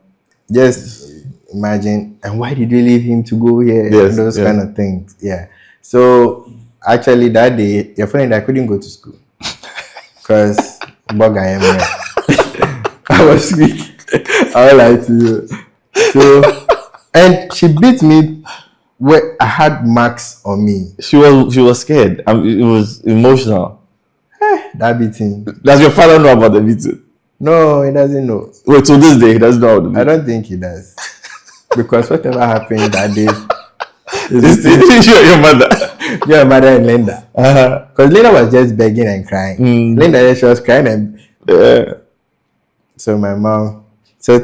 Just imagine, and why did you leave him to go here? Yes, those kind of things. Yeah. So, actually, that day, your friend, I couldn't go to school. Because, I was weak. I lied to you. So, and she beat me where I had marks on me. She was scared. It was emotional. That beating. Does your father know about the beating? No, he doesn't know. Wait, to this day, he doesn't know about the beating? I don't think he does. Because whatever happened that day is your mother. Your mother and Linda. Because Linda was just begging and crying. Linda, she was crying and so my mom, so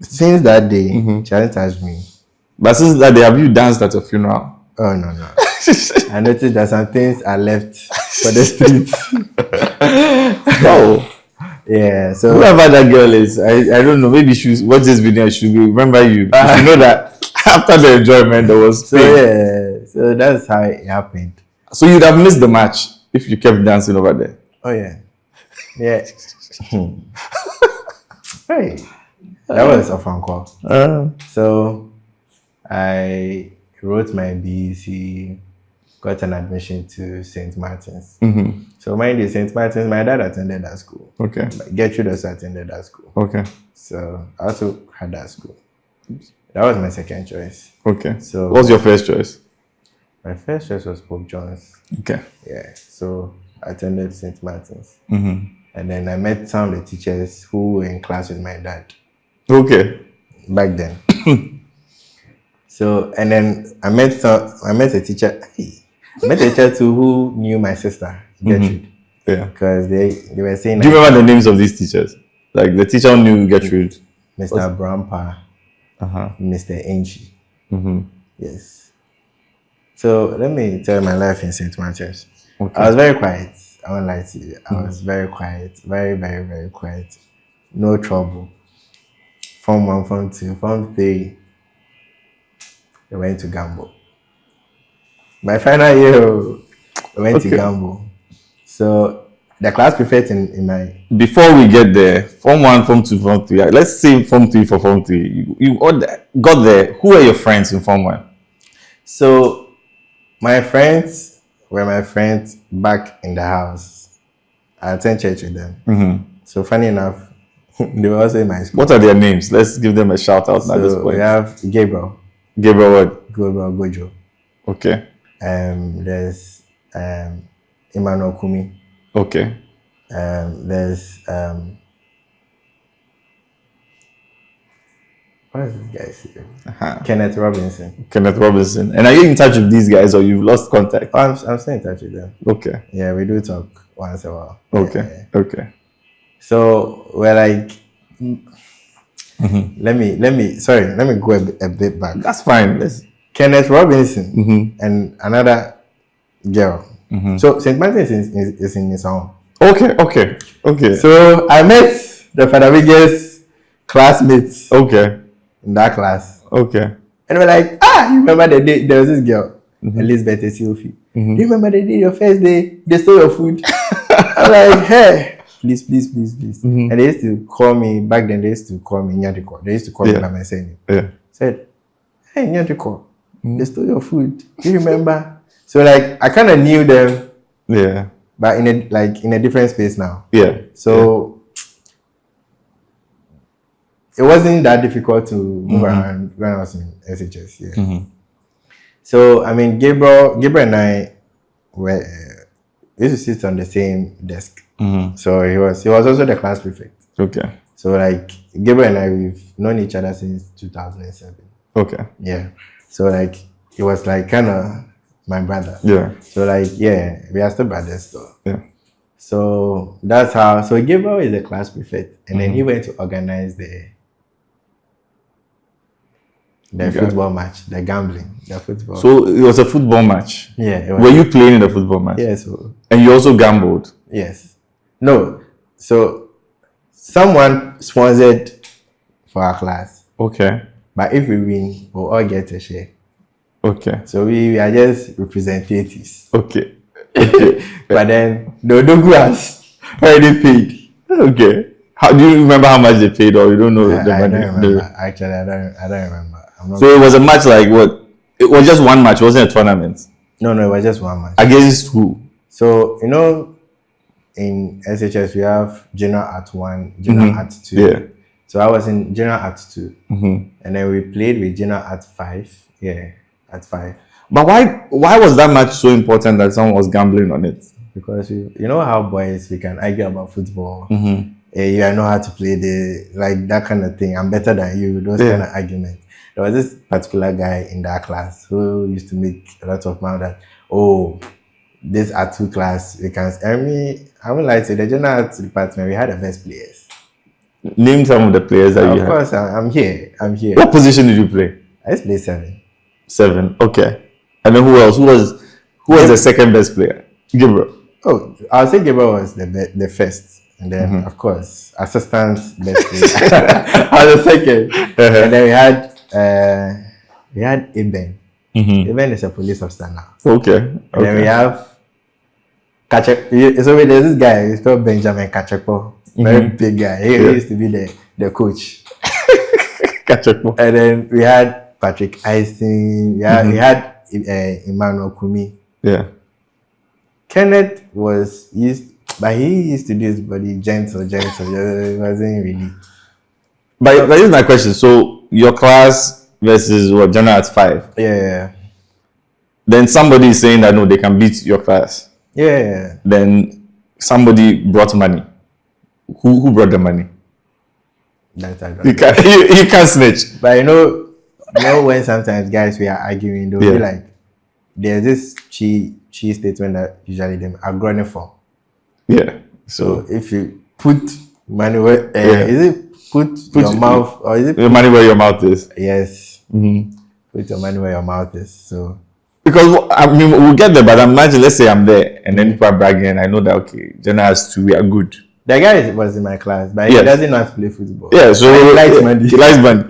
since that day, she hasn't touched me. But since that day, have you danced at a funeral? Oh no. I noticed that some things are left for the streets. Oh. Yeah, so whoever that girl is, I don't know, maybe she watch this video, she will remember you. You know that after the enjoyment there was pain. So that's how it happened. So you'd have missed the match if you kept dancing over there. Oh yeah. Hey, that was a fun call. So I wrote my BEC, got an admission to St. Martin's. So mind you, St. Martin's, my dad attended that school. Okay. Gertrude also attended that school. Okay. So I also had that school. That was my second choice. Okay. So what's your first choice? My first choice was Pope John's. Okay. Yeah. So I attended St. Martin's. And then I met some of the teachers who were in class with my dad. Okay. Back then. So, and then I met a teacher. I met a teacher too who knew my sister, Gertrude. Yeah. Because they were saying. Do you remember the names of these teachers? Like the teacher who knew Gertrude? Mr. Brampa. Mr. Enchi. Yes. So let me tell you my life in St. Martin's. Okay. I was very quiet. I won't lie to you. I was very quiet, very, very, very quiet. No trouble. Form 1, Form 2, Form 3, I went to gamble. My final year, I went to gamble. So the class prefect in my... Before we get there, Form 1, Form 2, Form 3. Let's say Form 3 for Form 3. You got there. Who were your friends in Form 1? So my friends were my friends back in the house. I attend church with them. So funny enough, they were also in my school. What are their names? Let's give them a shout out at this point. We have Gabriel. Gabriel what? Gabriel Gojo. Okay. There's Emmanuel Kumi. Okay. There's what is this guy's name? Kenneth Robinson. Kenneth Robinson. And are you in touch with these guys or you've lost contact? Oh, I'm still in touch with them. Okay. Yeah, we do talk once in a while. Okay. Yeah. Okay. So we're like, let me go a bit back. That's fine. Kenneth Robinson and another girl. So St. Martin is in his home. Okay. So I met the Father Biggest classmates. Okay. In that class. Okay. And we're like, you remember the day there was this girl, Elizabeth Esiofi. Do you remember the day, your first day, they stole your food? I'm like, hey, please. And they used to call me, back then they used to call me Nyadikor. They used to call me by my surname. Yeah. Said, hey, Nyadikor, they stole your food. Do you remember? So like, I kind of knew them. Yeah. But in a different space now. Yeah. So it wasn't that difficult to move around when I was in SHS. Yeah. So I mean, Gabriel and I were we used to sit on the same desk. So he was also the class prefect. Okay. So like Gabriel and I, we've known each other since 2007. Okay. Yeah. So like it was like kind of my brother. Yeah. So like we are still brothers though. Yeah. So that's how. So Gabriel is the class prefect, and then he went to organize the football match, the gambling, the football. So it was a football match. Yeah. Were you playing in the football match? Yeah. So. And you also gambled. Yes. No. So someone sponsored for our class. Okay. But if we win, we'll all get a share. Okay. So we are just representatives. Okay. But then the Odogu has already paid. Okay. How do you remember how much they paid, or you don't know the money? I don't remember. Actually, I don't remember. So it was a match like what? It was just one match. It wasn't a tournament. No, it was just one match. Against who? So in SHS we have General Art 1, General Art 2. Yeah. So I was in General Art 2, and then we played with General Art 5. Yeah, Art 5. But why was that match so important that someone was gambling on it? Because you know how boys, we can argue about football. You know how to play that kind of thing. I'm better than you. Those kind of arguments. There was this particular guy in that class who used to make a lot of money that, this Art 2 class, we can. I would like to say the General Art department, we had the best players. Name some of the players that you had. Of course, I'm here. What position did you play? I just played 7. 7. Okay. And then who else? Who was the second best player? Gabriel. Oh, I'll say Gabriel was the first. And then, of course, assistant best player. I was the second. And then we had Eben. Eben is a police officer now. Okay. And then we have Kachek. So there's this guy, he's called Benjamin Kachekpo. Very big guy. He used to be the coach. Kachekpo. And then we had Patrick Eisen. We had Emmanuel Kumi. Yeah. Kenneth but he used to do his body gentle. It wasn't really. But here's my question. So your class versus what, General Art 5? Yeah. Then somebody is saying that no, they can beat your class. Yeah. Then somebody brought money. Who brought the money? That I don't know. You can't snitch. But you know when sometimes guys we are arguing, they'll be like, there's this chi statement that usually them are for. Yeah. So if you put money where is it put your mouth, or is it your money where your mouth is? Yes. Put your money where your mouth is. So Because I mean, we'll get there, but imagine, let's say I'm there, and then people are bragging, and I know that, okay, Jenna has 2, we are good. The guy was in my class, but he doesn't know how to play football. Yeah, so he likes money. He likes money.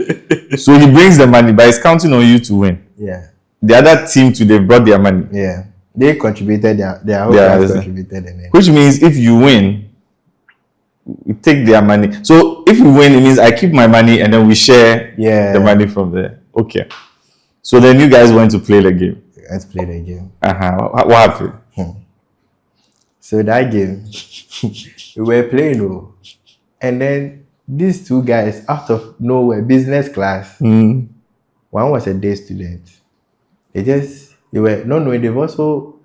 So he brings the money, but he's counting on you to win. Yeah. The other team too, they brought their money. Yeah. They contributed their whole class contributed, and then. Which means if you win, we take their money. So if we win, it means I keep my money and then we share the money from there. Okay. So then you guys went to play the game. Let's play the game. What happened? So that game, we were playing, and then these 2 guys out of nowhere, business class. One was a day student. They were no, they've also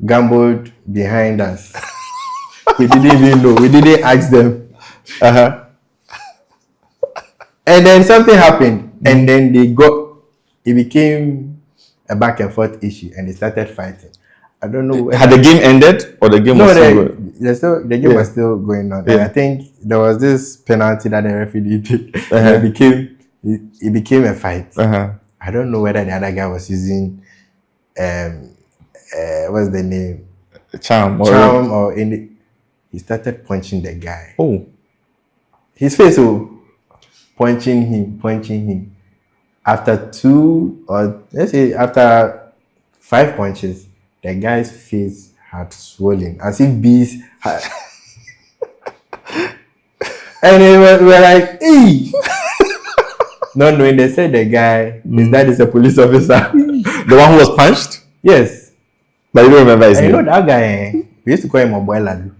gambled behind us. We didn't even know. We didn't ask them. And then something happened, and then it became a back and forth issue, and they started fighting. I don't know. Had the game ended or the game was still going? The game was still going on. And I think there was this penalty that the referee did. It became a fight. I don't know whether the other guy was using what's the name? Charm or he started punching the guy. Oh. His face, punching him. After 2 or let's say after 5 punches, the guy's face had swollen as if bees had. And they were like, "Hey!" Not knowing, they said the guy, his dad is a police officer. The one who was punched? Yes. But you don't remember his name? You know that guy, we used to call him Oboylalu.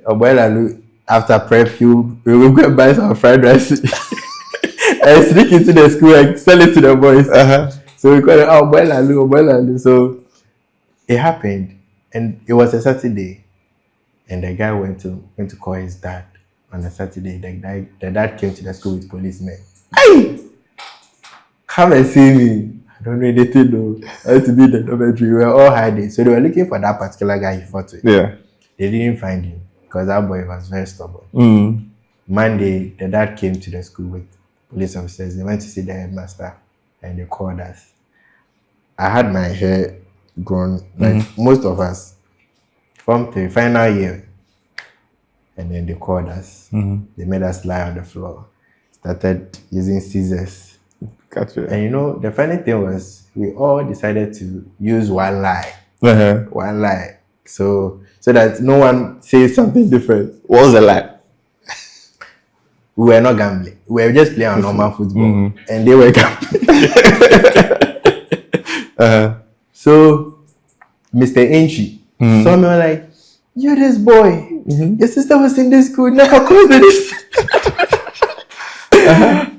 Oboylalu. After prep, we will go and buy some fried rice and sneak into the school and sell it to the boys. So we call it Oboylalu. So it happened, and it was a Saturday, and the guy went to call his dad on a Saturday. The dad came to the school with policemen. Hey, come and see me. I don't know anything though. I had to be in the dormitory. We were all hiding, so they were looking for that particular guy he fought with. Yeah, they didn't find him because that boy was very stubborn. Monday, the dad came to the school with police officers. They went to see the headmaster, and they called us. I had my hair grown, like most of us, from the final year. And then they called us. They made us lie on the floor. Started using scissors. Gotcha. And you know, the funny thing was, we all decided to use one lie. One lie. So that no one says something different. What was the lie? We were not gambling. We were just playing normal football. And they were gambling. So, Mr. Enchi saw me like, "You're this boy. Your sister was in this school. Never close this."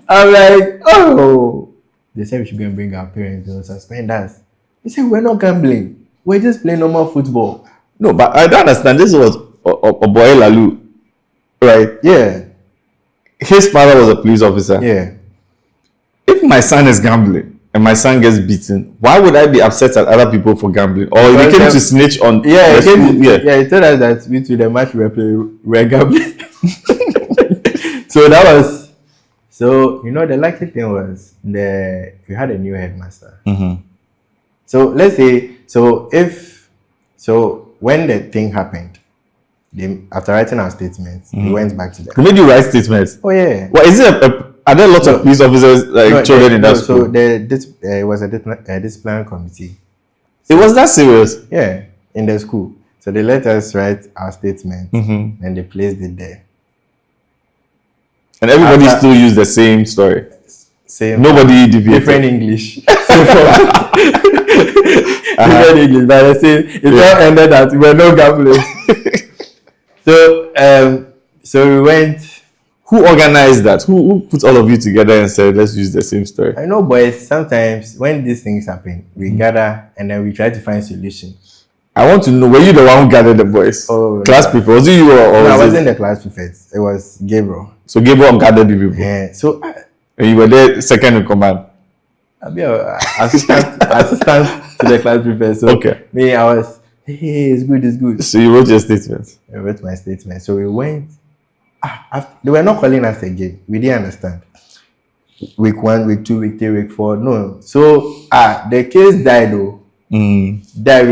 I'm like, "Oh." They said we should go and bring our parents. They'll suspend us. They said, "We're not gambling. We're just playing normal football." No, but I don't understand. This was Oboylalu, right? Yeah. His father was a police officer. Yeah. If my son is gambling and my son gets beaten, why would I be upset at other people for gambling? Or he came to snitch on he told us that we to the match we were playing, we were gambling. So that was, you know, the lucky thing was we had a new headmaster. So let's say, when the thing happened, after writing our statements, we went back to them. Who made you write statements? Oh yeah. Well, is it are there lots of police officers children in that school? So it was a disciplinary committee. It was that serious? Yeah, in the school. So they let us write our statement and they placed it there. And everybody still used the same story. Nobody deviated. Different English. Different English, but the same. It all ended that we were no gambling. So we went. Who organized that? Who put all of you together and said, let's use the same story? I know, boys, sometimes when these things happen, we gather and then we try to find solutions. I want to know, were you the one who gathered the boys? Oh, class prefect? Was it you or no, I wasn't the class prefect. It was Gabriel. So Gabriel gathered the people? Yeah. So and you were there second in command? I'll be assistant to the class prefect. So me, I was, hey, it's good. So you wrote your statement? I wrote my statement. So we went. They were not calling us again. We didn't understand. week 1, week 2, week 3, week 4. No. So the case died though. That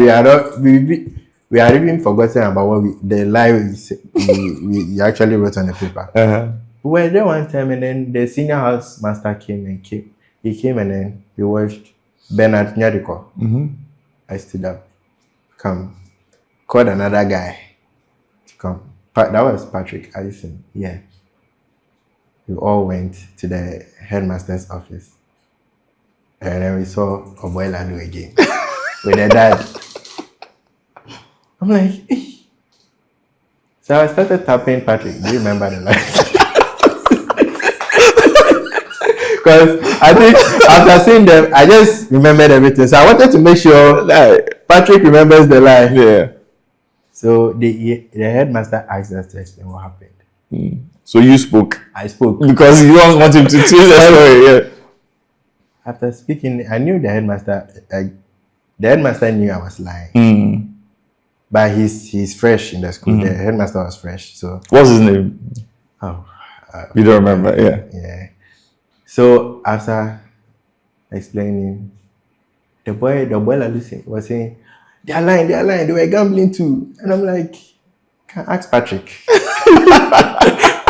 we are even forgotten about the lie we actually wrote on the paper. We were there one time, and then the senior house master came. He came and then we watched Bernard Nyadikor. I stood up, called another guy to come. That was Patrick Allison. Yeah. We all went to the headmaster's office. And then we saw Oboiladu again with the dad. I'm like, eh. So I started tapping Patrick. Do you remember the line? Because I think after seeing them, I just remembered everything. So I wanted to make sure that Patrick remembers the line. Yeah. So the headmaster asked us to explain what happened. So you spoke? I spoke. Because you don't want him to twist the story. Yeah. After speaking, I knew the headmaster. The headmaster knew I was lying. But he's fresh in the school. The headmaster was fresh. So what's his name? Oh, you don't remember? Yeah. Yeah. So after explaining, the boy was saying, they are lying. They were gambling too. And I'm like, can I ask Patrick?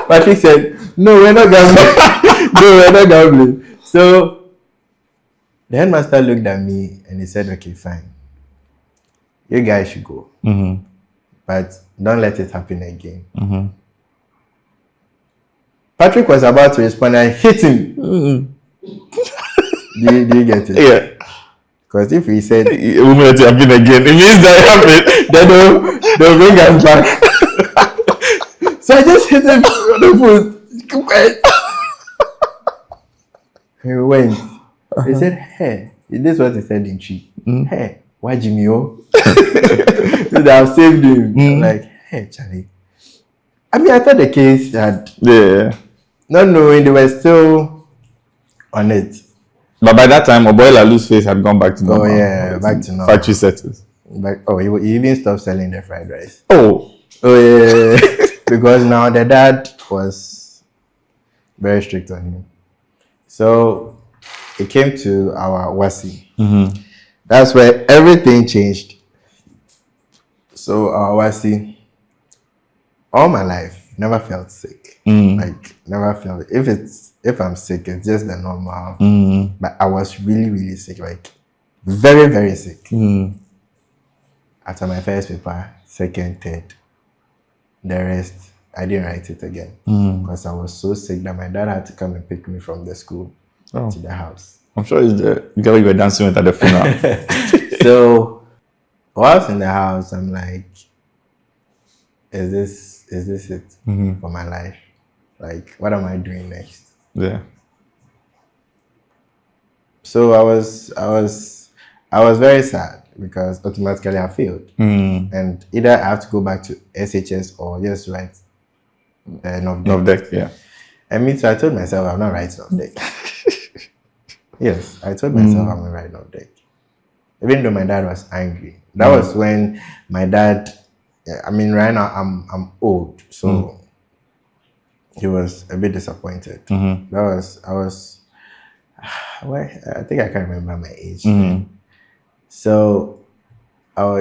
Patrick said, no, we're not gambling. No, we're not gambling. So the headmaster looked at me and he said, okay, fine. You guys should go. But don't let it happen again. Patrick was about to respond and hit him. Do you get it? Yeah. Because if he said, we won't let it happen again, it means that it happened. Then they'll bring us back. So I just hit him on the foot. Keep quiet. He went. He said, hey, this is what he said in Chi. Hey, why Jimmy? I've saved him. I'm like, hey, Charlie. I mean, I thought the case had, not knowing they were still on it. But by that time, Oboilalu's face had gone back to normal. Oh yeah, back to normal. Factory settings. He even stopped selling the fried rice. Oh yeah. Because now the dad was very strict on him. So it came to our Wasi. That's where everything changed. So our Wasi, all my life, never felt sick. Like never felt. If I'm sick, it's just the normal. But I was really, really sick. Like very, very sick. After my first paper, second, third, the rest, I didn't write it again because I was so sick that my dad had to come and pick me from the school to the house. I'm sure it's the girl you were dancing with at the funeral. So while I was in the house, I'm like, is this it for my life? Like, what am I doing next? Yeah. So I was very sad because automatically I failed. And either I have to go back to SHS or just write NOVDEC. Yeah. And me too, I told myself I'm not writing NOVDEC. Yes, I told myself I'm not writing NOVDEC. Even though my dad was angry. That was when my dad, I mean, right now I'm old, so he was a bit disappointed. I think I can't remember my age. So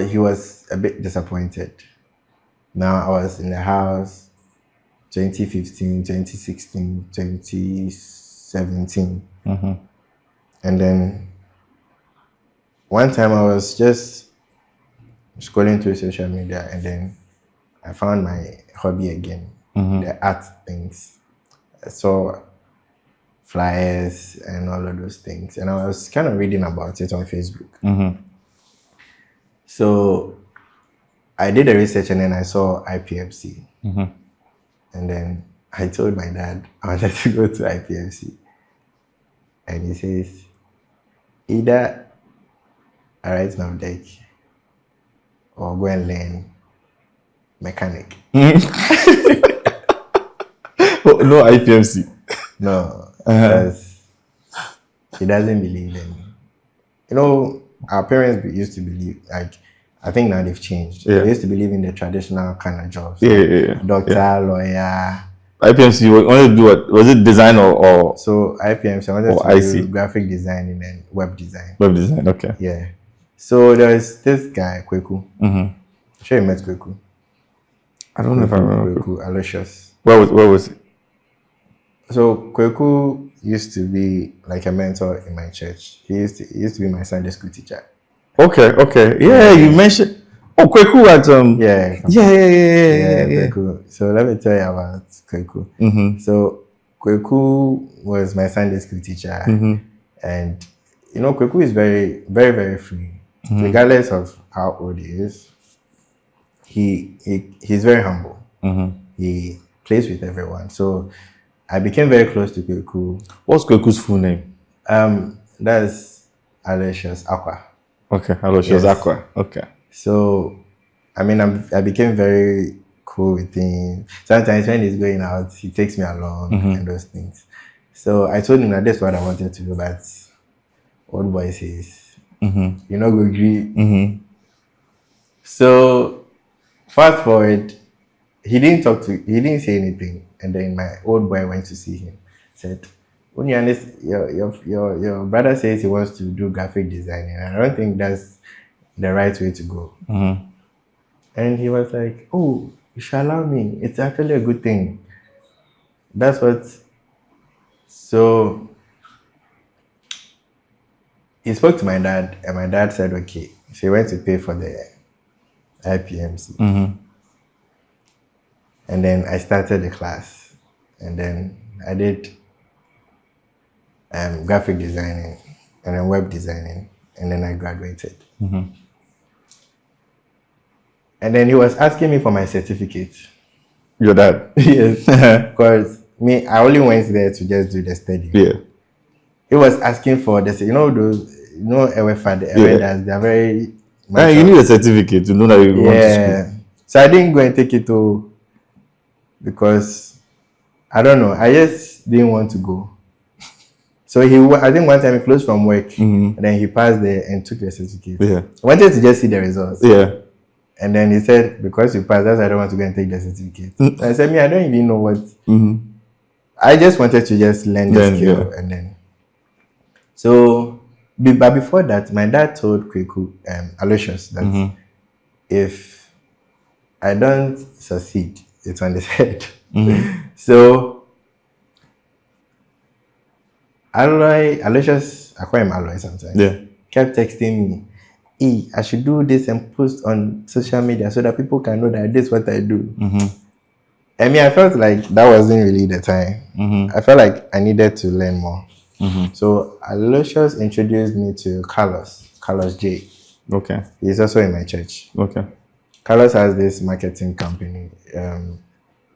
he was a bit disappointed. Now I was in the house 2015, 2016, 2017. And then one time I was just scrolling through social media and then I found my hobby again, the art things. I saw flyers and all of those things. And I was kind of reading about it on Facebook. So I did the research and then I saw IPMC. And then I told my dad I wanted to go to IPMC. And he says, either I write NOVDEC or go and learn mechanic. No IPMC. No, because he doesn't believe in. You know, our parents used to believe, like, I think now they've changed. They used to believe in the traditional kind of jobs. Yeah. Doctor, lawyer. IPMC, you wanted to do what? Was it design or So IPMC, I wanted to do graphic design and then web design. Web design, okay. Yeah. So there's this guy, Kweku. I'm sure you met Kweku. I don't know if I remember. Kweku, Aloysius. Where was he? So Kweku used to be like a mentor in my church. He used to be my Sunday school teacher. Okay. Yeah, you mentioned. Oh, Kweku at Yeah. Kweku. So let me tell you about Kweku. So Kweku was my Sunday school teacher, and Kweku is very, very, very free, regardless of how old he is. He's very humble. He plays with everyone. So I became very close to Kweku. What's Kweku's full name? That's Aloysius Aqua. Okay, Aloysius Aqua. Okay. So, I mean, I became very cool with him. Sometimes when he's going out, he takes me along and those things. So I told him that that's what I wanted to do, but old boy says, you know, go agree. So fast forward, he didn't say anything, and then my old boy went to see him. Said, when you understand, your brother says he wants to do graphic design, and I don't think that's the right way to go. And he was like, oh, you should allow me. It's actually a good thing. That's what. So he spoke to my dad, and my dad said, okay. So he went to pay for the IPMC. And then I started the class. And then I did graphic designing and then web designing. And then I graduated. And then he was asking me for my certificate. Your dad? Yes. Because I only went there to just do the study. Yeah. He was asking for those, EWFA, they're very... You need a certificate to know that you want to school. So I didn't go and take it because, I don't know, I just didn't want to go. So I think one time he closed from work, and then he passed there and took the certificate. Yeah. I wanted to just see the results. Yeah. And then he said, because you passed, that's why I don't want to go and take the certificate. I said, I don't even know what. I just wanted to just learn the skill. Yeah. And then, so, but before that, my dad told Kweku, Aloysius, that if I don't succeed, it's on his head. So, Aloysius, I call him Aloy sometimes, kept texting me, I should do this and post on social media so that people can know that this is what I do. I mean, I felt like that wasn't really the time. I felt like I needed to learn more. So Aloysius introduced me to Carlos J. Okay. He's also in my church. Okay. Carlos has this marketing company.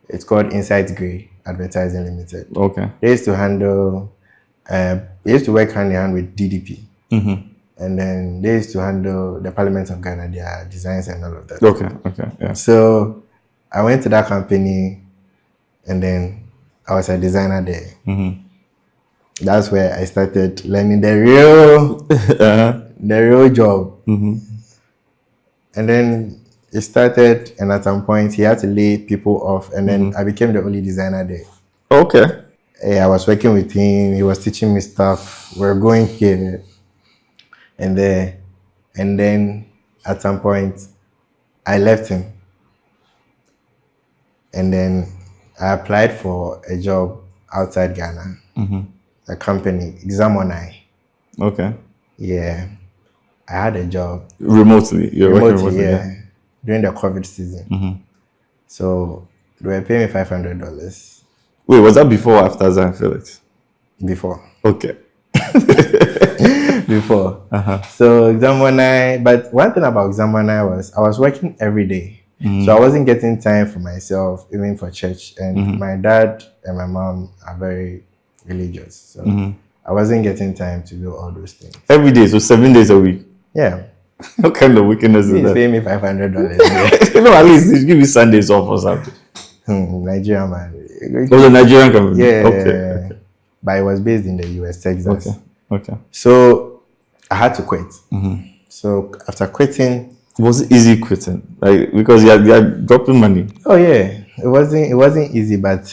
It's called SYDE Advertising Limited. Okay. They used to handle, they used to work hand in hand with DDP. And then they used to handle the Parliament of Ghana, their designs and all of that. Okay, yeah. So I went to that company, and then I was a designer there. That's where I started learning the real job. And then it started, and at some point he had to lay people off, and then I became the only designer there. Okay. I was working with him. He was teaching me stuff. We're going here and there, and then at some point I left him, and then I applied for a job outside Ghana, a company, Examonai. Okay. Yeah, I had a job remotely. Remotely, yeah, during the COVID season. So they were paying me $500. Wait, was that before or after Zion Felix? Before. Okay. Before. So Examonai, but one thing about Examonai was I was working every day. So I wasn't getting time for myself, even for church. And my dad and my mom are very religious. So I wasn't getting time to do all those things. Every day, so 7 days a week? Yeah. What kind of wickedness is that? He's paying me $500. At least he give you Sundays off or something. Nigerian man. It was a Nigerian company? Yeah. Okay. But it was based in the US, Texas. Okay. So I had to quit. So after quitting, was it easy quitting? Like, because you are dropping money? Oh yeah, it wasn't easy, but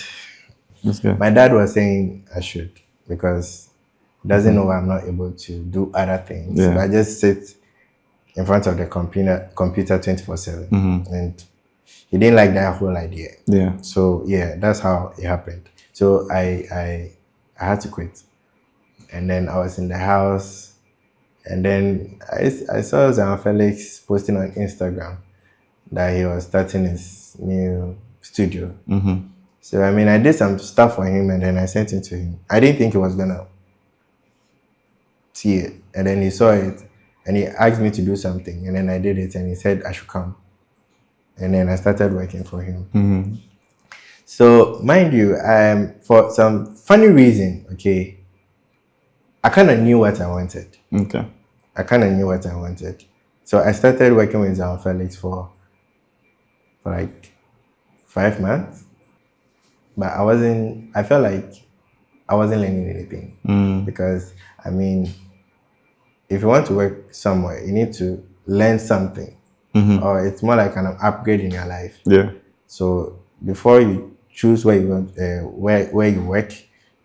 That's good. My dad was saying I should because he doesn't know I'm not able to do other things. Yeah. So I just sit in front of the computer 24/7, and he didn't like that whole idea. Yeah. So yeah, that's how it happened. So I had to quit, and then I was in the house, and then I saw Zan Felix posting on Instagram that he was starting his new studio. So I mean, I did some stuff for him, and then I sent it to him. I didn't think he was gonna see it, and then he saw it, and he asked me to do something, and then I did it, and he said I should come, and then I started working for him. So mind you, for some funny reason, okay, I kind of knew what I wanted. Okay. I kind of knew what I wanted, so I started working with Zan Felix for like 5 months. But I felt like I wasn't learning anything. Because, I mean, if you want to work somewhere, you need to learn something. Or it's more like an upgrade in your life. Yeah. So before you choose where you want, where you work,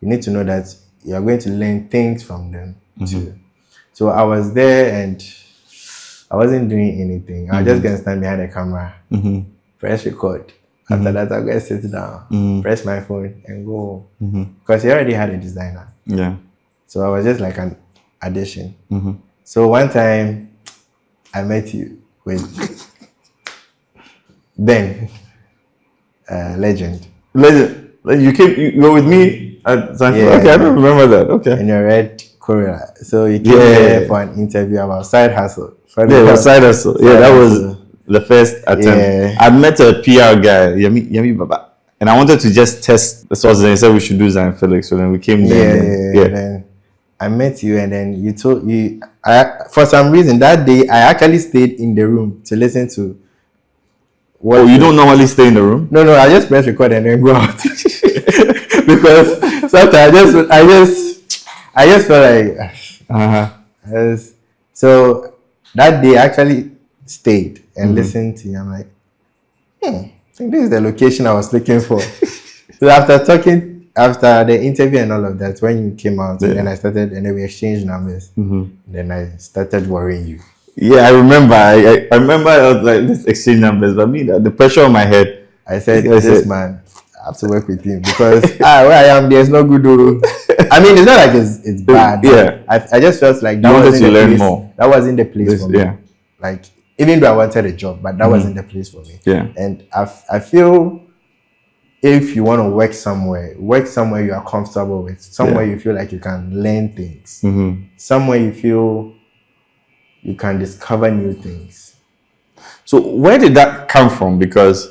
you need to know that you're going to learn things from them too. So I was there and I wasn't doing anything. I was just gonna stand behind the camera, press record. After that, I'm going to sit down, press my phone, and go. Because he already had a designer. Yeah. So I was just like an addition. So one time, I met you with Ben, legend. Legend. You were with me at Zanzibar? Yeah. Okay, I don't remember that. Okay. In your red Corolla. So you came there for an interview about SydeHassle. Yeah, it was SydeHassle. Yeah, that was the first attempt. Yeah. I met a PR guy, Yemi Baba, and I wanted to just test the sources, and he said we should do Zan Felix. So then we came there. Yeah. Then I met you, and then you told me, for some reason that day I actually stayed in the room to listen to. What you don't normally stay in the room? No, I just press record and then go out because sometimes I just felt like so that day I actually stayed and listened to you. I'm like, I think this is the location I was looking for. So after the interview and all of that, when you came out, and then I started, and then we exchanged numbers. Then I started worrying you. Yeah, I remember. I remember I was like, let's exchange numbers. But me, the pressure on my head. I said, this man, I have to work with him because where I am, there's no good. I mean, it's not like it's bad. Yeah. I just felt like that wasn't the place. That wasn't the place for me. Yeah. Like, even though I wanted a job, but that wasn't the place for me. Yeah. And I feel if you want to work somewhere you are comfortable with, somewhere you feel like you can learn things, somewhere you feel you can discover new things. So where did that come from? Because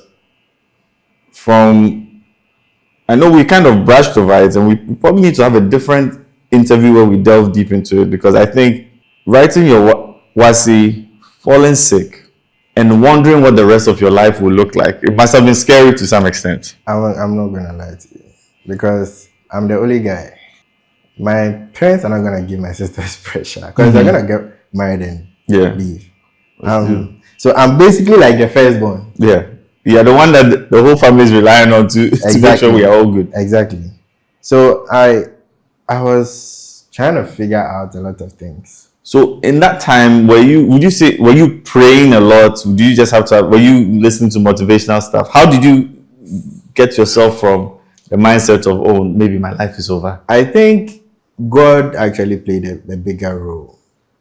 I know we kind of brushed over it, and we probably need to have a different interview where we delve deep into it, because I think writing your WASI, falling sick, and wondering what the rest of your life will look like, it must have been scary to some extent. I'm not going to lie to you, because I'm the only guy. My parents are not going to give my sisters pressure, because they're going to get married and leave. So I'm basically like the firstborn. Yeah. Yeah, the one that the whole family is relying on to make sure we are all good. Exactly. So I was trying to figure out a lot of things. So in that time, were you praying a lot? Were you listening to motivational stuff? How did you get yourself from the mindset of, oh, maybe my life is over? I think God actually played a bigger role.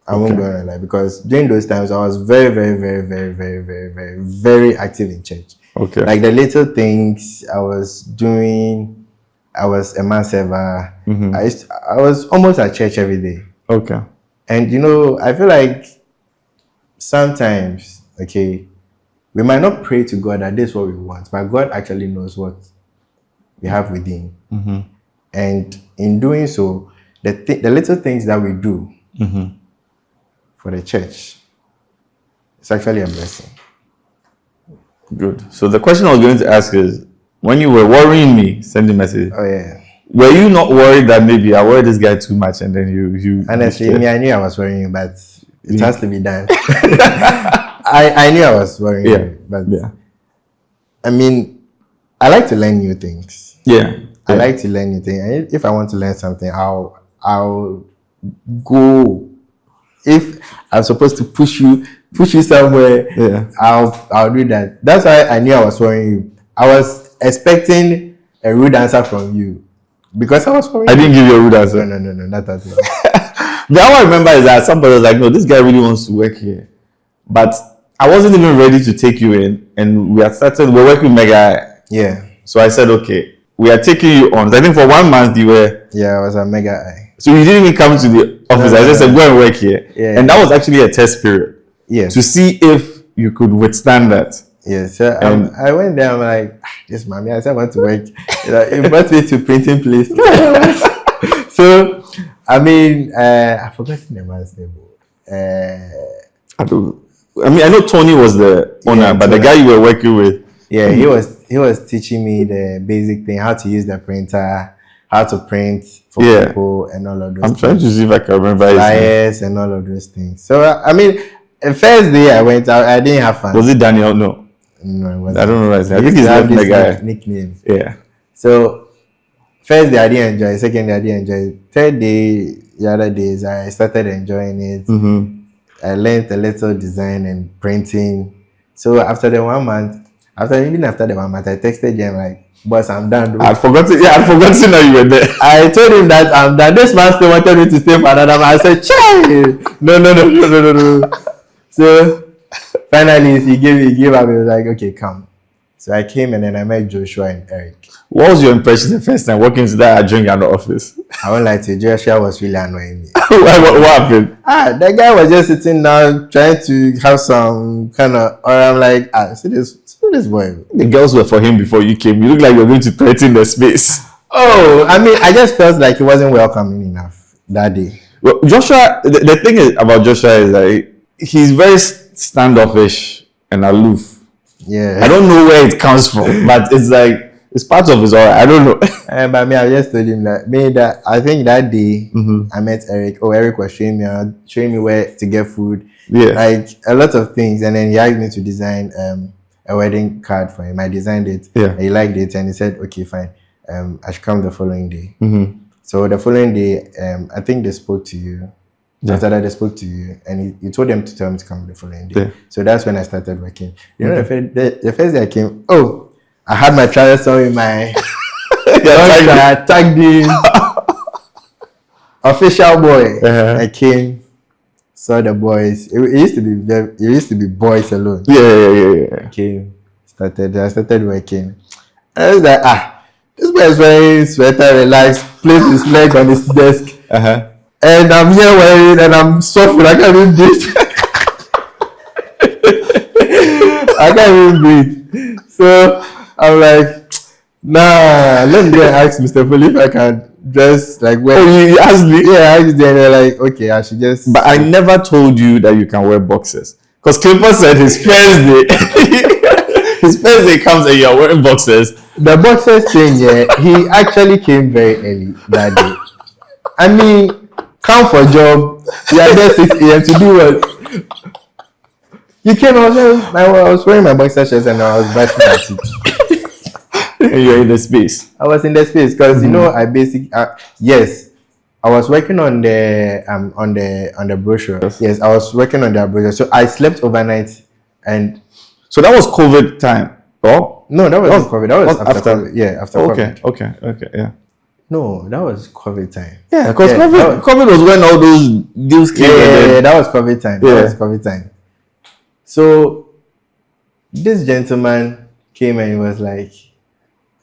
I won't go on like, because during those times I was very, very, very, very, very, very, very, very active in church. Okay. Like the little things I was doing, I was a man server. I was almost at church every day. Okay. And I feel like sometimes, we might not pray to God that this is what we want, but God actually knows what we have within. And in doing so, the little things that we do for the church, it's actually a blessing. Good. So the question I was going to ask is, when you were worrying me, sending messages. Oh yeah. Were you not worried that maybe I worried this guy too much, and then you honestly, I knew I was worrying you, but it has to be done. I knew I was worrying you, but I mean, I like to learn new things. Yeah. I like to learn new things. And if I want to learn something, I'll go. If I'm supposed to push you somewhere, I'll do that. That's why I knew I was following you. I was expecting a rude answer from you because I was following I didn't give you a rude answer. No, not at all. The all I remember is that somebody was like, no, this guy really wants to work here. But I wasn't even ready to take you in. And we're working with Mega. Yeah. So I said, okay, we are taking you on. I think for 1 month you were. Yeah, I was at Mega I. So you didn't even come to the office. I just said, go and work here. Yeah. And that was actually a test period. Yeah. To see if you could withstand that. Yeah. So I went there. I'm like, this mommy, I said I want to work. It brought me to printing place. So, I mean, I forgot the man's name. I know Tony was the owner, but the guy you were working with. Yeah, he was teaching me the basic thing, how to use the printer, how to print for people, and all of those. I'm trying to see if I can remember flyers and all of those things. So I mean, the first day I went out, I didn't have fun. Was it Daniel? No, it wasn't. I don't know. I think he's left the guy nickname. Yeah. So first day I didn't enjoy it. Second day I didn't enjoy it. Third day, the other days I started enjoying it. Mm-hmm. I learned a little design and printing. So after the 1 month, after the 1 month, I texted them like, boss, I'm done. I'd forgotten that you were there. I told him that I'm done. This man still wanted me to stay for another month. I said, child. No. So finally, he gave up. He was like, okay, come. So I came and then I met Joshua and Eric. What was your impression the first time walking into that adjoining at the office? I won't lie to you, Joshua was really annoying me. what happened? The guy was just sitting down trying to have some kind of, or I'm like, see this boy. The girls were for him before you came. You look like you were going to threaten the space. Oh, I mean, I just felt like he wasn't welcoming enough that day. Well, Joshua, the thing is about Joshua is that he's very standoffish and aloof. Yeah. I don't know where it comes from, but it's like, it's part of his aura. I don't know. But me, I just told him that I think that day I met Eric. Oh, Eric was showing me where to get food. Yeah. Like a lot of things. And then he asked me to design a wedding card for him. I designed it. Yeah. He liked it and he said, okay, fine. I should come the following day. Mm-hmm. So the following day, I think they spoke to you. Yeah. After that, they spoke to you, and you told them to tell me to come the following day. Yeah. So that's when I started working. You know, the first day I came, I had my trousers on with my I tagged in official boy. I came, saw the boys. It used to be boys alone. Yeah. I came, I started working. And I was like, this boy is wearing sweater, relaxed, placed his leg on his desk. And I'm here wearing, and I'm suffering. I can't even breathe. I can't even breathe. So I'm like, nah, let me go and ask Mr. Foley if I can dress like wear. Oh, you asked me? Yeah, I asked them. They're like, okay, I should just. But I never told you that you can wear boxers. Because Clifford said his first day comes and you're wearing boxers. The boxers thing, yeah, he actually came very early that day. I mean, come for job. You are there 6 a.m. to do what? You came, I was wearing my boxer shorts and I was brushing my teeth. And you're in the space. I was in the space because you know yes, I was working on the brochure. Yes, I was working on the brochure. So I slept overnight, and so that was COVID time. Oh no, that was COVID. That was after COVID. Yeah, after COVID. Okay, yeah. No, that was COVID time. Yeah, because COVID was when all those deals came. Yeah, that was COVID time. That was COVID time. So this gentleman came and he was like,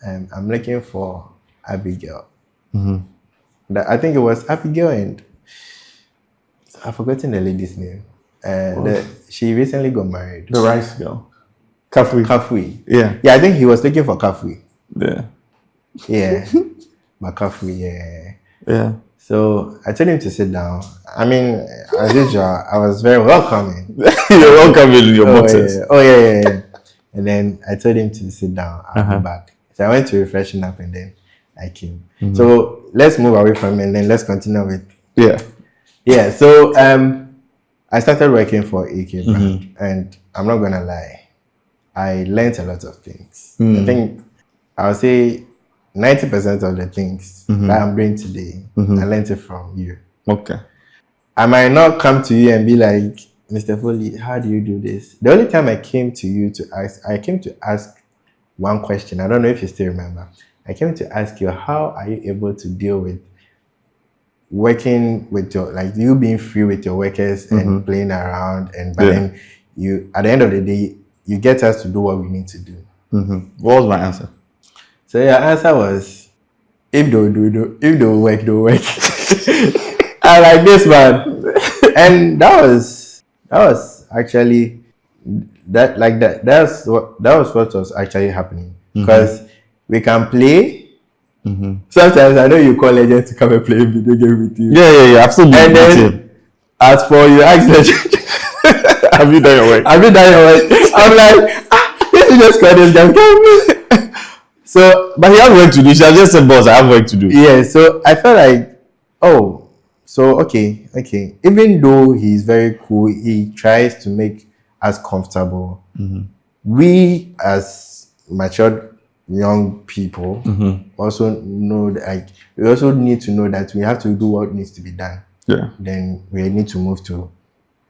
I'm looking for Abigail. I think it was Abigail and I've forgotten the lady's name. She recently got married. The rice girl. Kafui. Yeah. Yeah, I think he was looking for Kafui. Yeah. Yeah. But Kafui, yeah. So I told him to sit down. I mean, as usual, I was very welcoming. You're welcoming in your boxes. Yeah. And then I told him to sit down. I'll go back. So I went to refreshing up and then I came. So let's move away from it and then let's continue with. Yeah. So I started working for AK brand and I'm not gonna lie, I learned a lot of things. I think I'll say 90% of the things that I'm doing today, I learned it from you. Okay. I might not come to you and be like, Mr. Foley, how do you do this? The only time I came to you to ask one question. I don't know if you still remember. I came to ask you, how are you able to deal with working with your, like you being free with your workers and playing around, and but then you, at the end of the day, you get us to do what we need to do. What was my answer? So your answer was, if they work, they work. I like this, man. And that was actually that was what was actually happening, because we can play. Sometimes I know you call agents to come and play a video game with you. Yeah, absolutely. And then as for you ask them, have you done your work? I'm like, let me just call this guy. So, but he has work to do. She has just said, boss, I have work to do. Yeah, so I felt like, oh, so okay. Even though he's very cool, he tries to make us comfortable. We as matured young people also know that, like, we also need to know that we have to do what needs to be done. Yeah. Then we need to move to,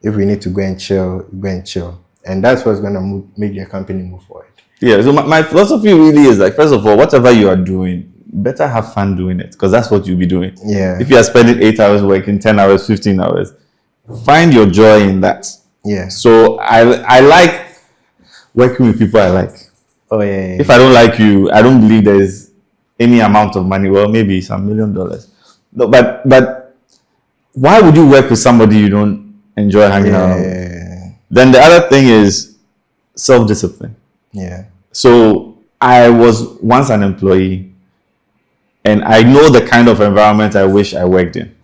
if we need to go and chill, and that's what's gonna make the company move forward. Yeah. So my philosophy really is like, first of all, whatever you are doing, better have fun doing it, because that's what you'll be doing. Yeah. If you are spending 8 hours working, 10 hours, 15 hours, find your joy in that. Yeah. So I like working with people I like. Oh yeah. If I don't like you, I don't believe there's any amount of money. Well, maybe some $1 million. No, but why would you work with somebody you don't enjoy hanging around with? Then the other thing is self-discipline. Yeah. So I was once an employee, and I know the kind of environment I wish I worked in.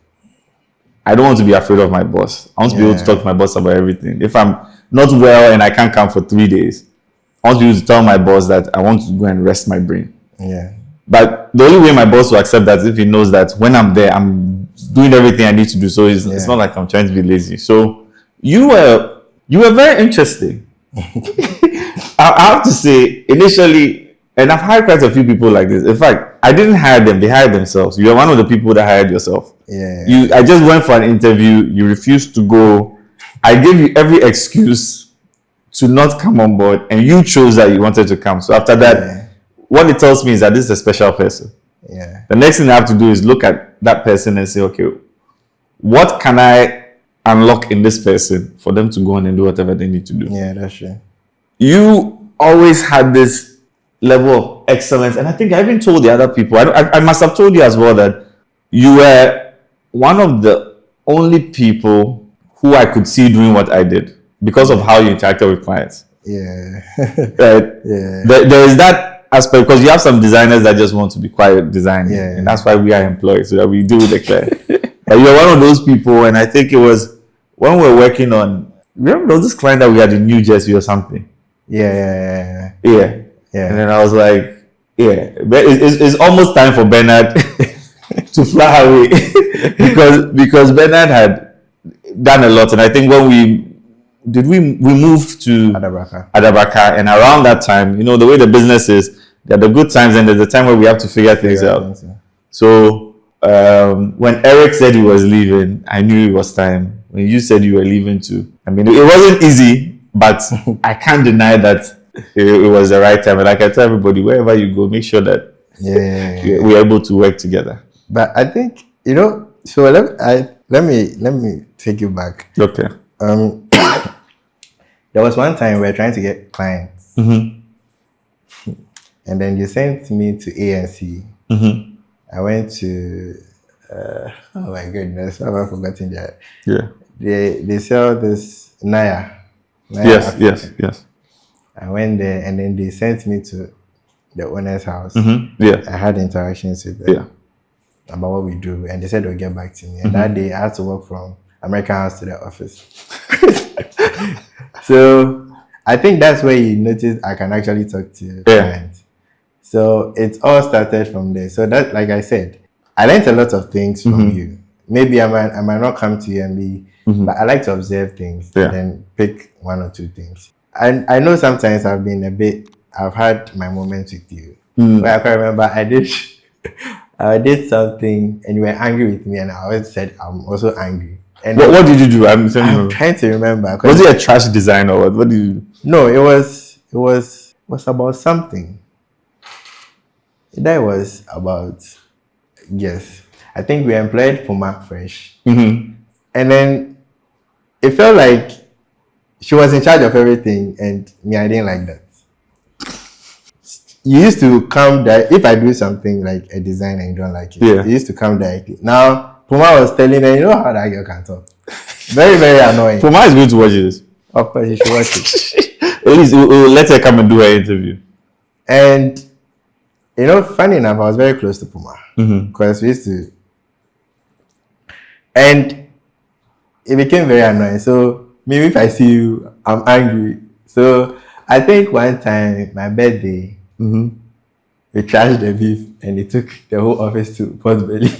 I don't want to be afraid of my boss. I want to be able to talk to my boss about everything. If I'm not well and I can't come for 3 days, I want to be able to tell my boss that I want to go and rest my brain. Yeah. But the only way my boss will accept that is if he knows that when I'm there, I'm doing everything I need to do. So it's not like I'm trying to be lazy. So you were very interesting. I have to say, initially, and I've hired quite a few people like this. In fact, I didn't hire them; they hired themselves. You are one of the people that hired yourself. Yeah. I just went for an interview. You refused to go. I gave you every excuse to not come on board, and you chose that you wanted to come. So after that, what it tells me is that this is a special person. Yeah. The next thing I have to do is look at that person and say, okay, what can I unlock in this person for them to go on and do whatever they need to do? Yeah, that's true. You always had this level of excellence, and I think I even told the other people, I must have told you as well, that you were one of the only people who I could see doing what I did because of how you interacted with clients. Yeah. Right? Yeah. There is that aspect, because you have some designers that just want to be quiet designing, and that's why we are employed, so that we deal with the client. But you're one of those people, and I think it was when we were working on, remember there was this client that we had in New Jersey or something. Yeah. And then I was like, it's almost time for Bernard to fly away because Bernard had done a lot, and I think when we moved to Adabaka, and around that time, you know, the way the business is, there are the good times and there's the time where we have to figure things out. So when Eric said he was leaving, I knew it was time. When you said you were leaving too, I mean, it wasn't easy, but I can't deny that it was the right time. And like I tell everybody, wherever you go, make sure that we're able to work together. But I think, you know, so let me take you back. Okay. There was one time we were trying to get clients, and then you sent me to ANC. I went to oh my goodness, I've forgotten that. Yeah. They sell this Naya. Yes. I went there, and then they sent me to the owner's house. Yeah. I had interactions with them about what we do, and they said they'll get back to me. And that day I had to walk from American House to the office. So I think that's where you noticed I can actually talk to clients. So it all started from there. So that, like I said, I learned a lot of things from you. Maybe I might not come to you and be, but I like to observe things and then pick one or two things. And I know sometimes I've had my moments with you. Where I can remember I did something and you were angry with me, and I always said I'm also angry. And what did you do? I'm trying to remember. Was it a trash design or what? What did you do? No, it was about something. That was about, yes. I think we employed Puma Fresh. And then it felt like she was in charge of everything, and me, I didn't like that. You used to come that if I do something like a design and you don't like it, you used to come directly. Now Puma was telling her, you know how that girl can talk. Very, very annoying. Puma is going to watch this. Of course, you should watch it. At least we'll let her come and do her interview. And you know, funny enough, I was very close to Puma because we used to, and it became very annoying. So maybe if I see you, I'm angry. So I think one time, my birthday, we trashed the beef and it took the whole office to Port Belly.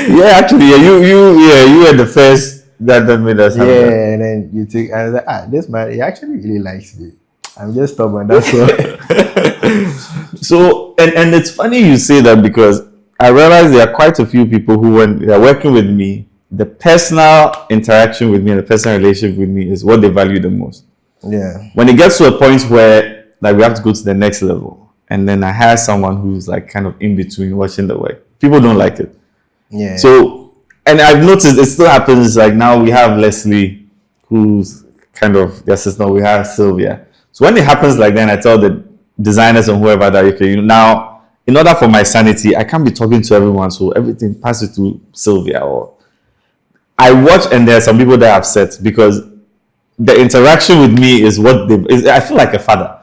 You were the first that made us have that. Yeah, and then you took, and I was like, this man, he actually really likes me. I'm just stubborn, that's all. So, and it's funny you say that because I realize there are quite a few people who, when they're working with me, the personal interaction with me and the personal relationship with me is what they value the most. Yeah. When it gets to a point where like we have to go to the next level, and then I hire someone who's like kind of in between watching the work, people don't like it. Yeah. So, and I've noticed it still happens. Like now we have Leslie, who's kind of the assistant. We have Sylvia. So when it happens like that, I tell the designers and whoever that okay, now in order for my sanity, I can't be talking to everyone, so everything passes to Sylvia. Or I watch, and there are some people that are upset because the interaction with me is what they. I feel like a father,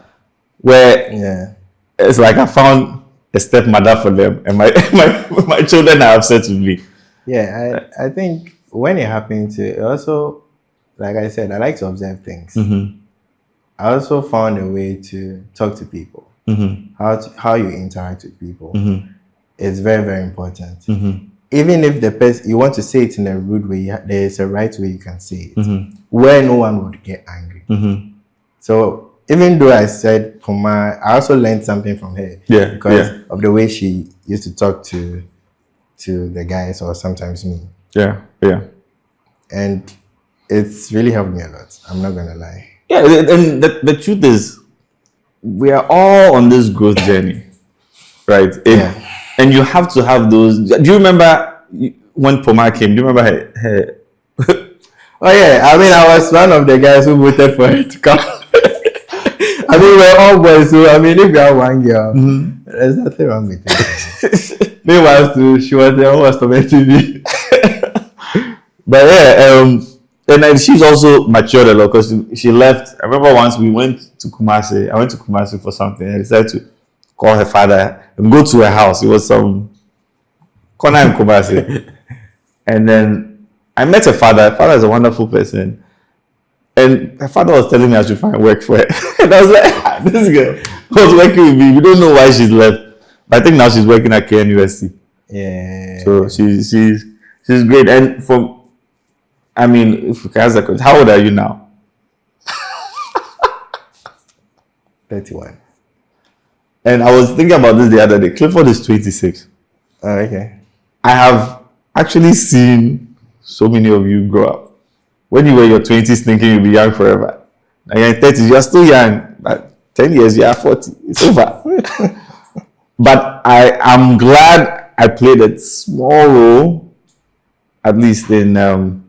where it's like I found a stepmother for them, and my children are upset with me. Yeah, I think when it happens, it also, like I said, I like to observe things. I also found a way to talk to people. How you interact with people is very, very important. Even if the person, you want to say it in a rude way, there is a right way you can say it, where no one would get angry. So even though I said Puma, I also learned something from her because of the way she used to talk to the guys or sometimes me. And it's really helped me a lot. I'm not gonna lie. Yeah, and the truth is, we are all on this growth journey, right? And you have to have those. Do you remember when Poma came? Do you remember her? Oh yeah, I mean, I was one of the guys who voted for her to come. I mean, we're all boys, so I mean, if you have one girl, there's nothing wrong with it. Meanwhile, she was the one who was tormenting me. But and then she's also matured a lot because she left. I remember once we went to Kumasi. I went to Kumasi for something. I decided to call her father and go to her house. It was some corner in Kumasi. And then I met her father. Her father is a wonderful person. And her father was telling me I should find work for her. And I was like, this girl was working with me. We don't know why she's left. But I think now she's working at KNUST. Yeah. So she's great. And I mean, if we can ask that question, how old are you now? 31. And I was thinking about this the other day. Clifford is 26. Oh, okay. I have actually seen so many of you grow up. When you were in your 20s thinking you'll be young forever. Now you're in 30s, you're still young. But 10 years, you're 40. It's over. But I am glad I played a small role, at least in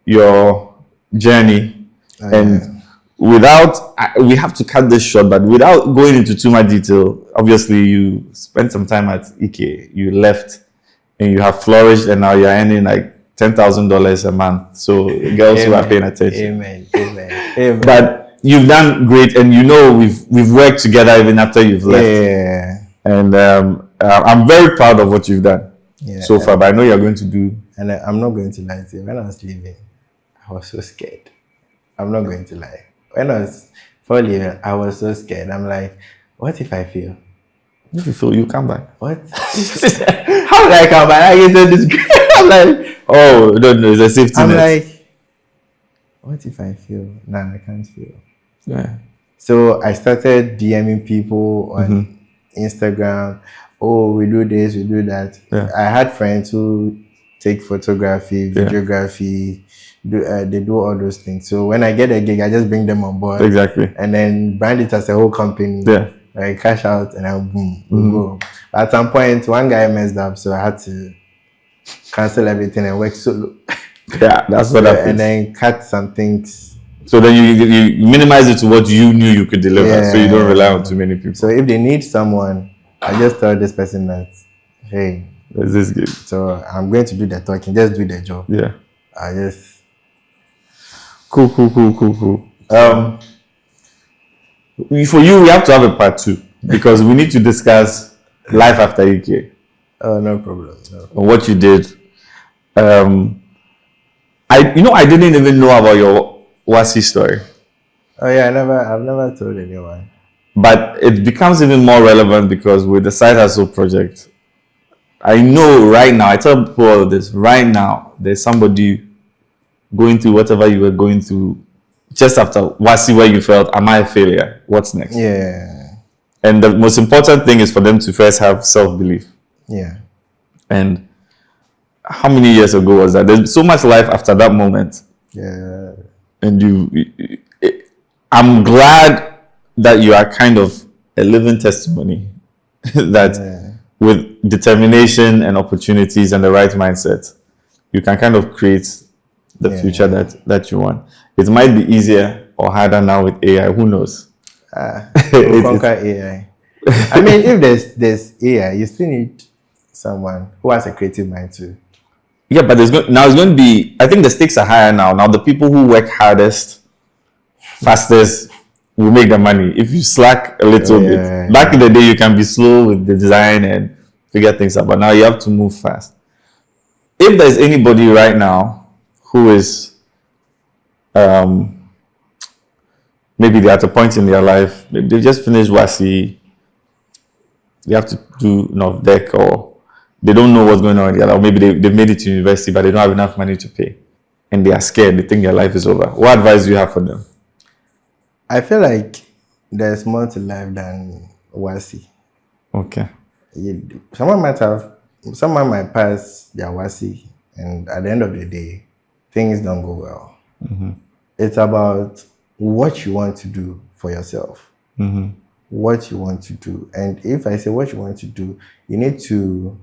your journey. And without, we have to cut this short, but without going into too much detail, obviously you spent some time at EK, you left, and you have flourished, and now you're earning like $10,000 a month. So girls who are paying attention. Amen. But you've done great, and you know we've worked together even after you've left. Yeah. And I'm very proud of what you've done so far. But I know you're going to do. And I'm not going to lie to you. When I was leaving, I was so scared. I'm not going to lie. When I was for leaving, I was so scared. I'm like, what if I fail? If you fail, you come back. What? How did I come back? I get this. I'm like, oh, no, it's a safety I'm net. like, what if I fail? Nah, I can't fail. Yeah. So I started DMing people on Instagram. Oh, we do this, we do that. Yeah. I had friends who take photography, videography. They do all those things. So when I get a gig, I just bring them on board. Exactly. And then brand it as a whole company. Yeah. I cash out and then boom, we go. At some point, one guy messed up, so I had to cancel everything and work solo. Yeah, that's what happens. And then cut some things. So then you minimize it to what you knew you could deliver, so you don't rely on too many people. So if they need someone, I just tell this person that, hey, there's this gig. So I'm going to do the talking, just do the job. Yeah. I just cool. For you, we have to have a part 2 because we need to discuss life after UK. Oh, no problem. And what you did. I didn't even know about your Wasi story. Oh yeah, I've never told anyone. But it becomes even more relevant because with the SydeHassle project, I know right now, I tell people all of this, right now, there's somebody going through whatever you were going through just after Wasi, where you felt, am I a failure? What's next? Yeah. And the most important thing is for them to first have self-belief. Yeah. And how many years ago was that? There's so much life after that moment. Yeah. And I'm glad that you are kind of a living testimony that with determination and opportunities and the right mindset, you can kind of create the future that you want. It might be easier or harder now with AI. Who knows? We'll conquer AI. I mean, if there's AI, you still need someone who has a creative mind too. Yeah, but it's going to be. I think the stakes are higher now. Now the people who work hardest, fastest, will make the money. If you slack a little bit, back in the day, you can be slow with the design and figure things out. But now you have to move fast. If there's anybody right now who is, maybe they're at a point in their life, maybe they just finished Wasi, they have to do deck, or they don't know what's going on in their life, or maybe they've made it to university, but they don't have enough money to pay, and they are scared, they think their life is over. What advice do you have for them? I feel like there's more to life than Wasi. Okay. Someone might pass their Wasi, and at the end of the day, things don't go well. Mm-hmm. It's about what you want to do for yourself. Mm-hmm. What you want to do. And if I say what you want to do, you need to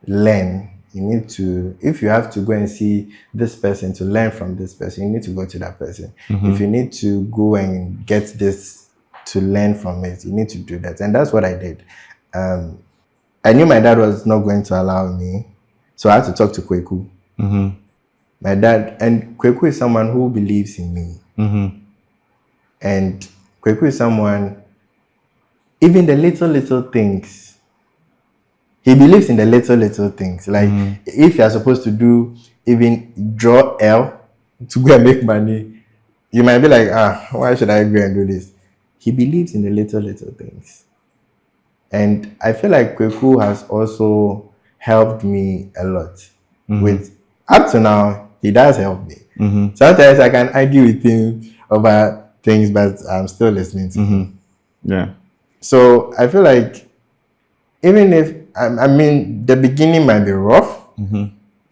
learn. You need to, if you have to go and see this person to learn from this person, you need to go to that person. Mm-hmm. If you need to go and get this to learn from it, you need to do that. And that's what I did. I knew my dad was not going to allow me, so I had to talk to Kweku. Mm-hmm. My dad, and Kweku is someone who believes in me. Mm-hmm. And Kweku is someone, even the little things, he believes in the little things. Like, if you're supposed to do, even draw L to go and make money, you might be like, why should I go and do this? He believes in the little things. And I feel like Kweku has also helped me a lot. With, up to now, he does help me. Sometimes I can argue with him over things, but I'm still listening to him. Yeah. So I feel like, even if, I mean, the beginning might be rough,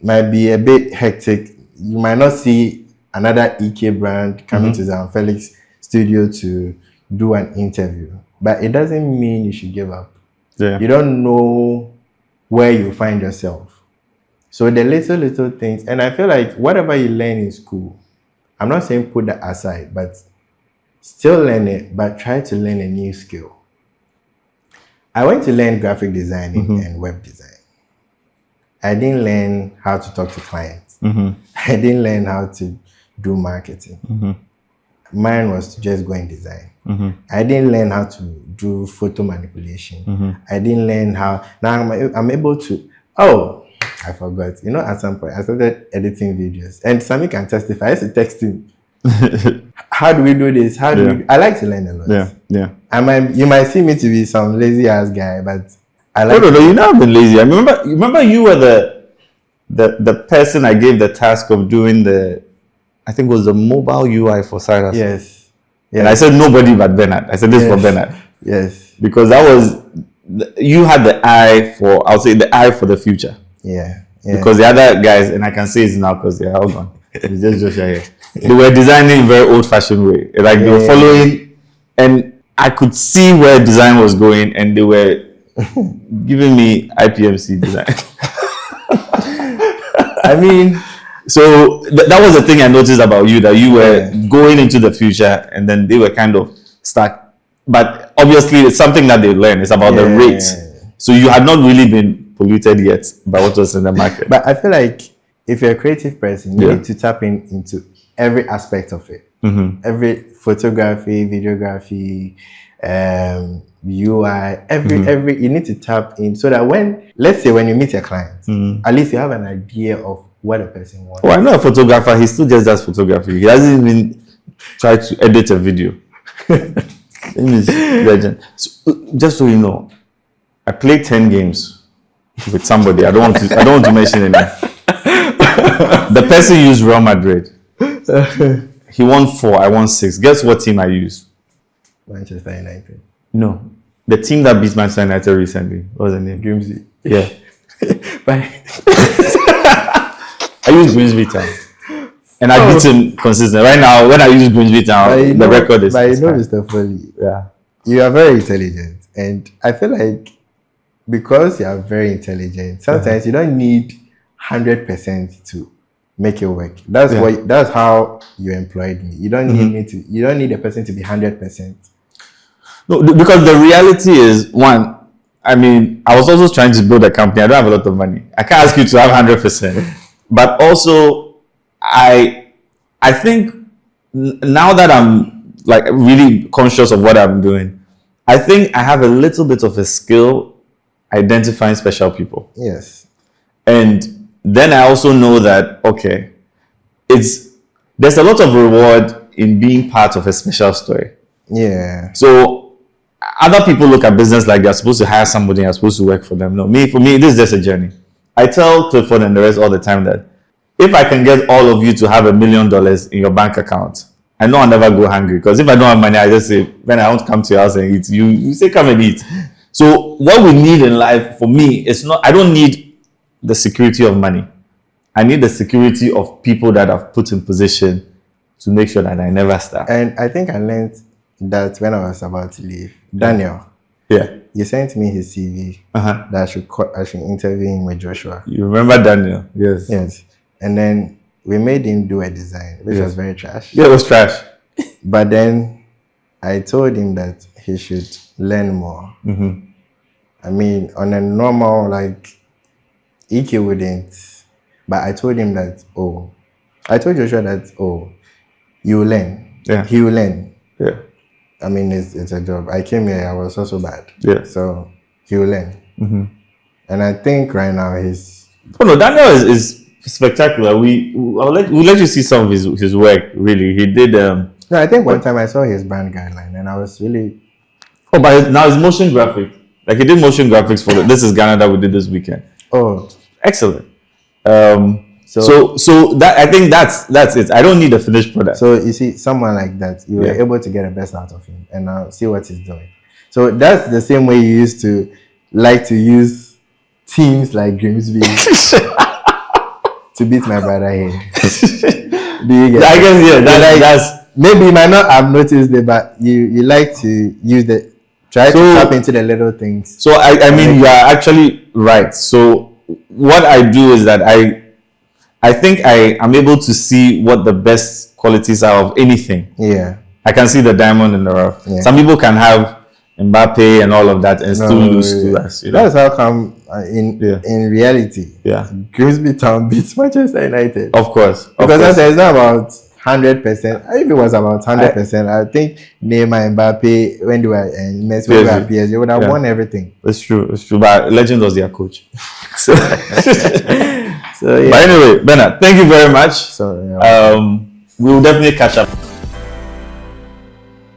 might be a bit hectic. You might not see another EK brand coming to Zan Felix studio to do an interview, but it doesn't mean you should give up. Yeah. You don't know where you find yourself. So the little things, and I feel like whatever you learn in school, I'm not saying put that aside, but still learn it, but try to learn a new skill. I went to learn graphic designing and web design. I didn't learn how to talk to clients. I didn't learn how to do marketing. Mine was to just go and design. I didn't learn how to do photo manipulation. I didn't learn how. Now I'm able to. Oh, I forgot. You know, at some point I started editing videos, and Sammy can testify. I used to text him. How do we do this? How do we? I like to learn a lot. Yeah. You might see me to be some lazy ass guy, but I like. No, you never been lazy. I remember you were the person I gave the task of doing I think it was the mobile UI for SydeHassle. Yes. And I said nobody but Bernard. I said this for Bernard. Yes. Because that was you had the eye for, I'll say the eye for the future. Yeah. Because the other guys, and I can say it's now because they're all gone. It's just Joshua here. They were designing in a very old-fashioned way. Like they were following, and I could see where design was going, and they were giving me IPMC design. I mean, so that was the thing I noticed about you, that you were going into the future, and then they were kind of stuck. But obviously, it's something that they learn. It's about the rate. So you had not really been polluted yet by what was in the market. But I feel like if you're a creative person, you need to tap into every aspect of it. Every photography, videography, UI, every you need to tap in, so that when, let's say, when you meet a client, at least you have an idea of what a person wants. Oh, I know a photographer. He still just does photography. He hasn't even tried to edit a video. He's legend. So, just so you know, I played 10 games with somebody. I don't want to mention any. The person used Real Madrid. He won 4. I won 6. Guess what team I used? Manchester United. No, the team that beat Manchester United recently. What was the name? Grimsby. Yeah. But I used Grimsby Town, and I beat him consistently. Right now, when I use Grimsby Town, the record is. But you know, Mr. Foley. Yeah. You are very intelligent, and I feel like because you are very intelligent, sometimes you don't need 100% to make it work. That's how you employed me. You don't need me to. You don't need a person to be 100%. No, because the reality is, one, I mean, I was also trying to build a company. I don't have a lot of money. I can't ask you to have 100%. But also, I think now that I'm like really conscious of what I'm doing, I think I have a little bit of a skill identifying special people. Yes. And then I also know that, okay, there's a lot of reward in being part of a special story. Yeah. So other people look at business like they're supposed to hire somebody and you're supposed to work for them. No, for me, this is just a journey. I tell Clifford and the rest all the time that if I can get all of you to have $1 million in your bank account, I know I'll never go hungry. Because if I don't have money, I just say, when I want to come to your house and eat, you say, come and eat. So what we need in life, for me, I don't need the security of money. I need the security of people that I've put in position to make sure that I never starve. And I think I learned that when I was about to leave. Daniel. Yeah. You sent me his CV that I should interview him with Joshua. You remember Daniel? Yes. Yes. And then we made him do a design, which was very trash. Yeah, it was trash. But then I told him that he should learn more. I mean, on a normal, like, EK wouldn't. But I told him that, I told Joshua that, you will learn. Yeah. He will learn. Yeah. I mean, it's a job. I came here, I was also bad. Yeah. So he will learn. And I think right now he's... Oh no, Daniel is spectacular. We'll let you see some of his work, really. He did... No, I think one time I saw his brand guideline and I was really... Oh, but now it's motion graphic. Like he did motion graphics for This is Ghana that we did this weekend. Oh. Excellent. So that I think that's it. I don't need a finished product. So you see, someone like that, you were able to get the best out of him, and now see what he's doing. So that's the same way you used to like to use teams like Grimsby to beat my brother here. Do you get? I guess that's maybe you might not have noticed it, but you like to use try to tap into the little things. So I mean, you are actually right. So what I do is that I think I am able to see what the best qualities are of anything. Yeah. I can see the diamond in the rough. Yeah. Some people can have Mbappe and all of that and still lose to us. You know? That's how come in reality. Yeah. Grimsby Town beats Manchester United. Of course. Because it's not about 100%. If it was about 100%, I think Neymar, Mbappe, when they were Messi, when they were PSG, they would have won everything. It's true. But Legend was their coach. So yeah. But anyway, Bernard, thank you very much. So we will definitely catch up.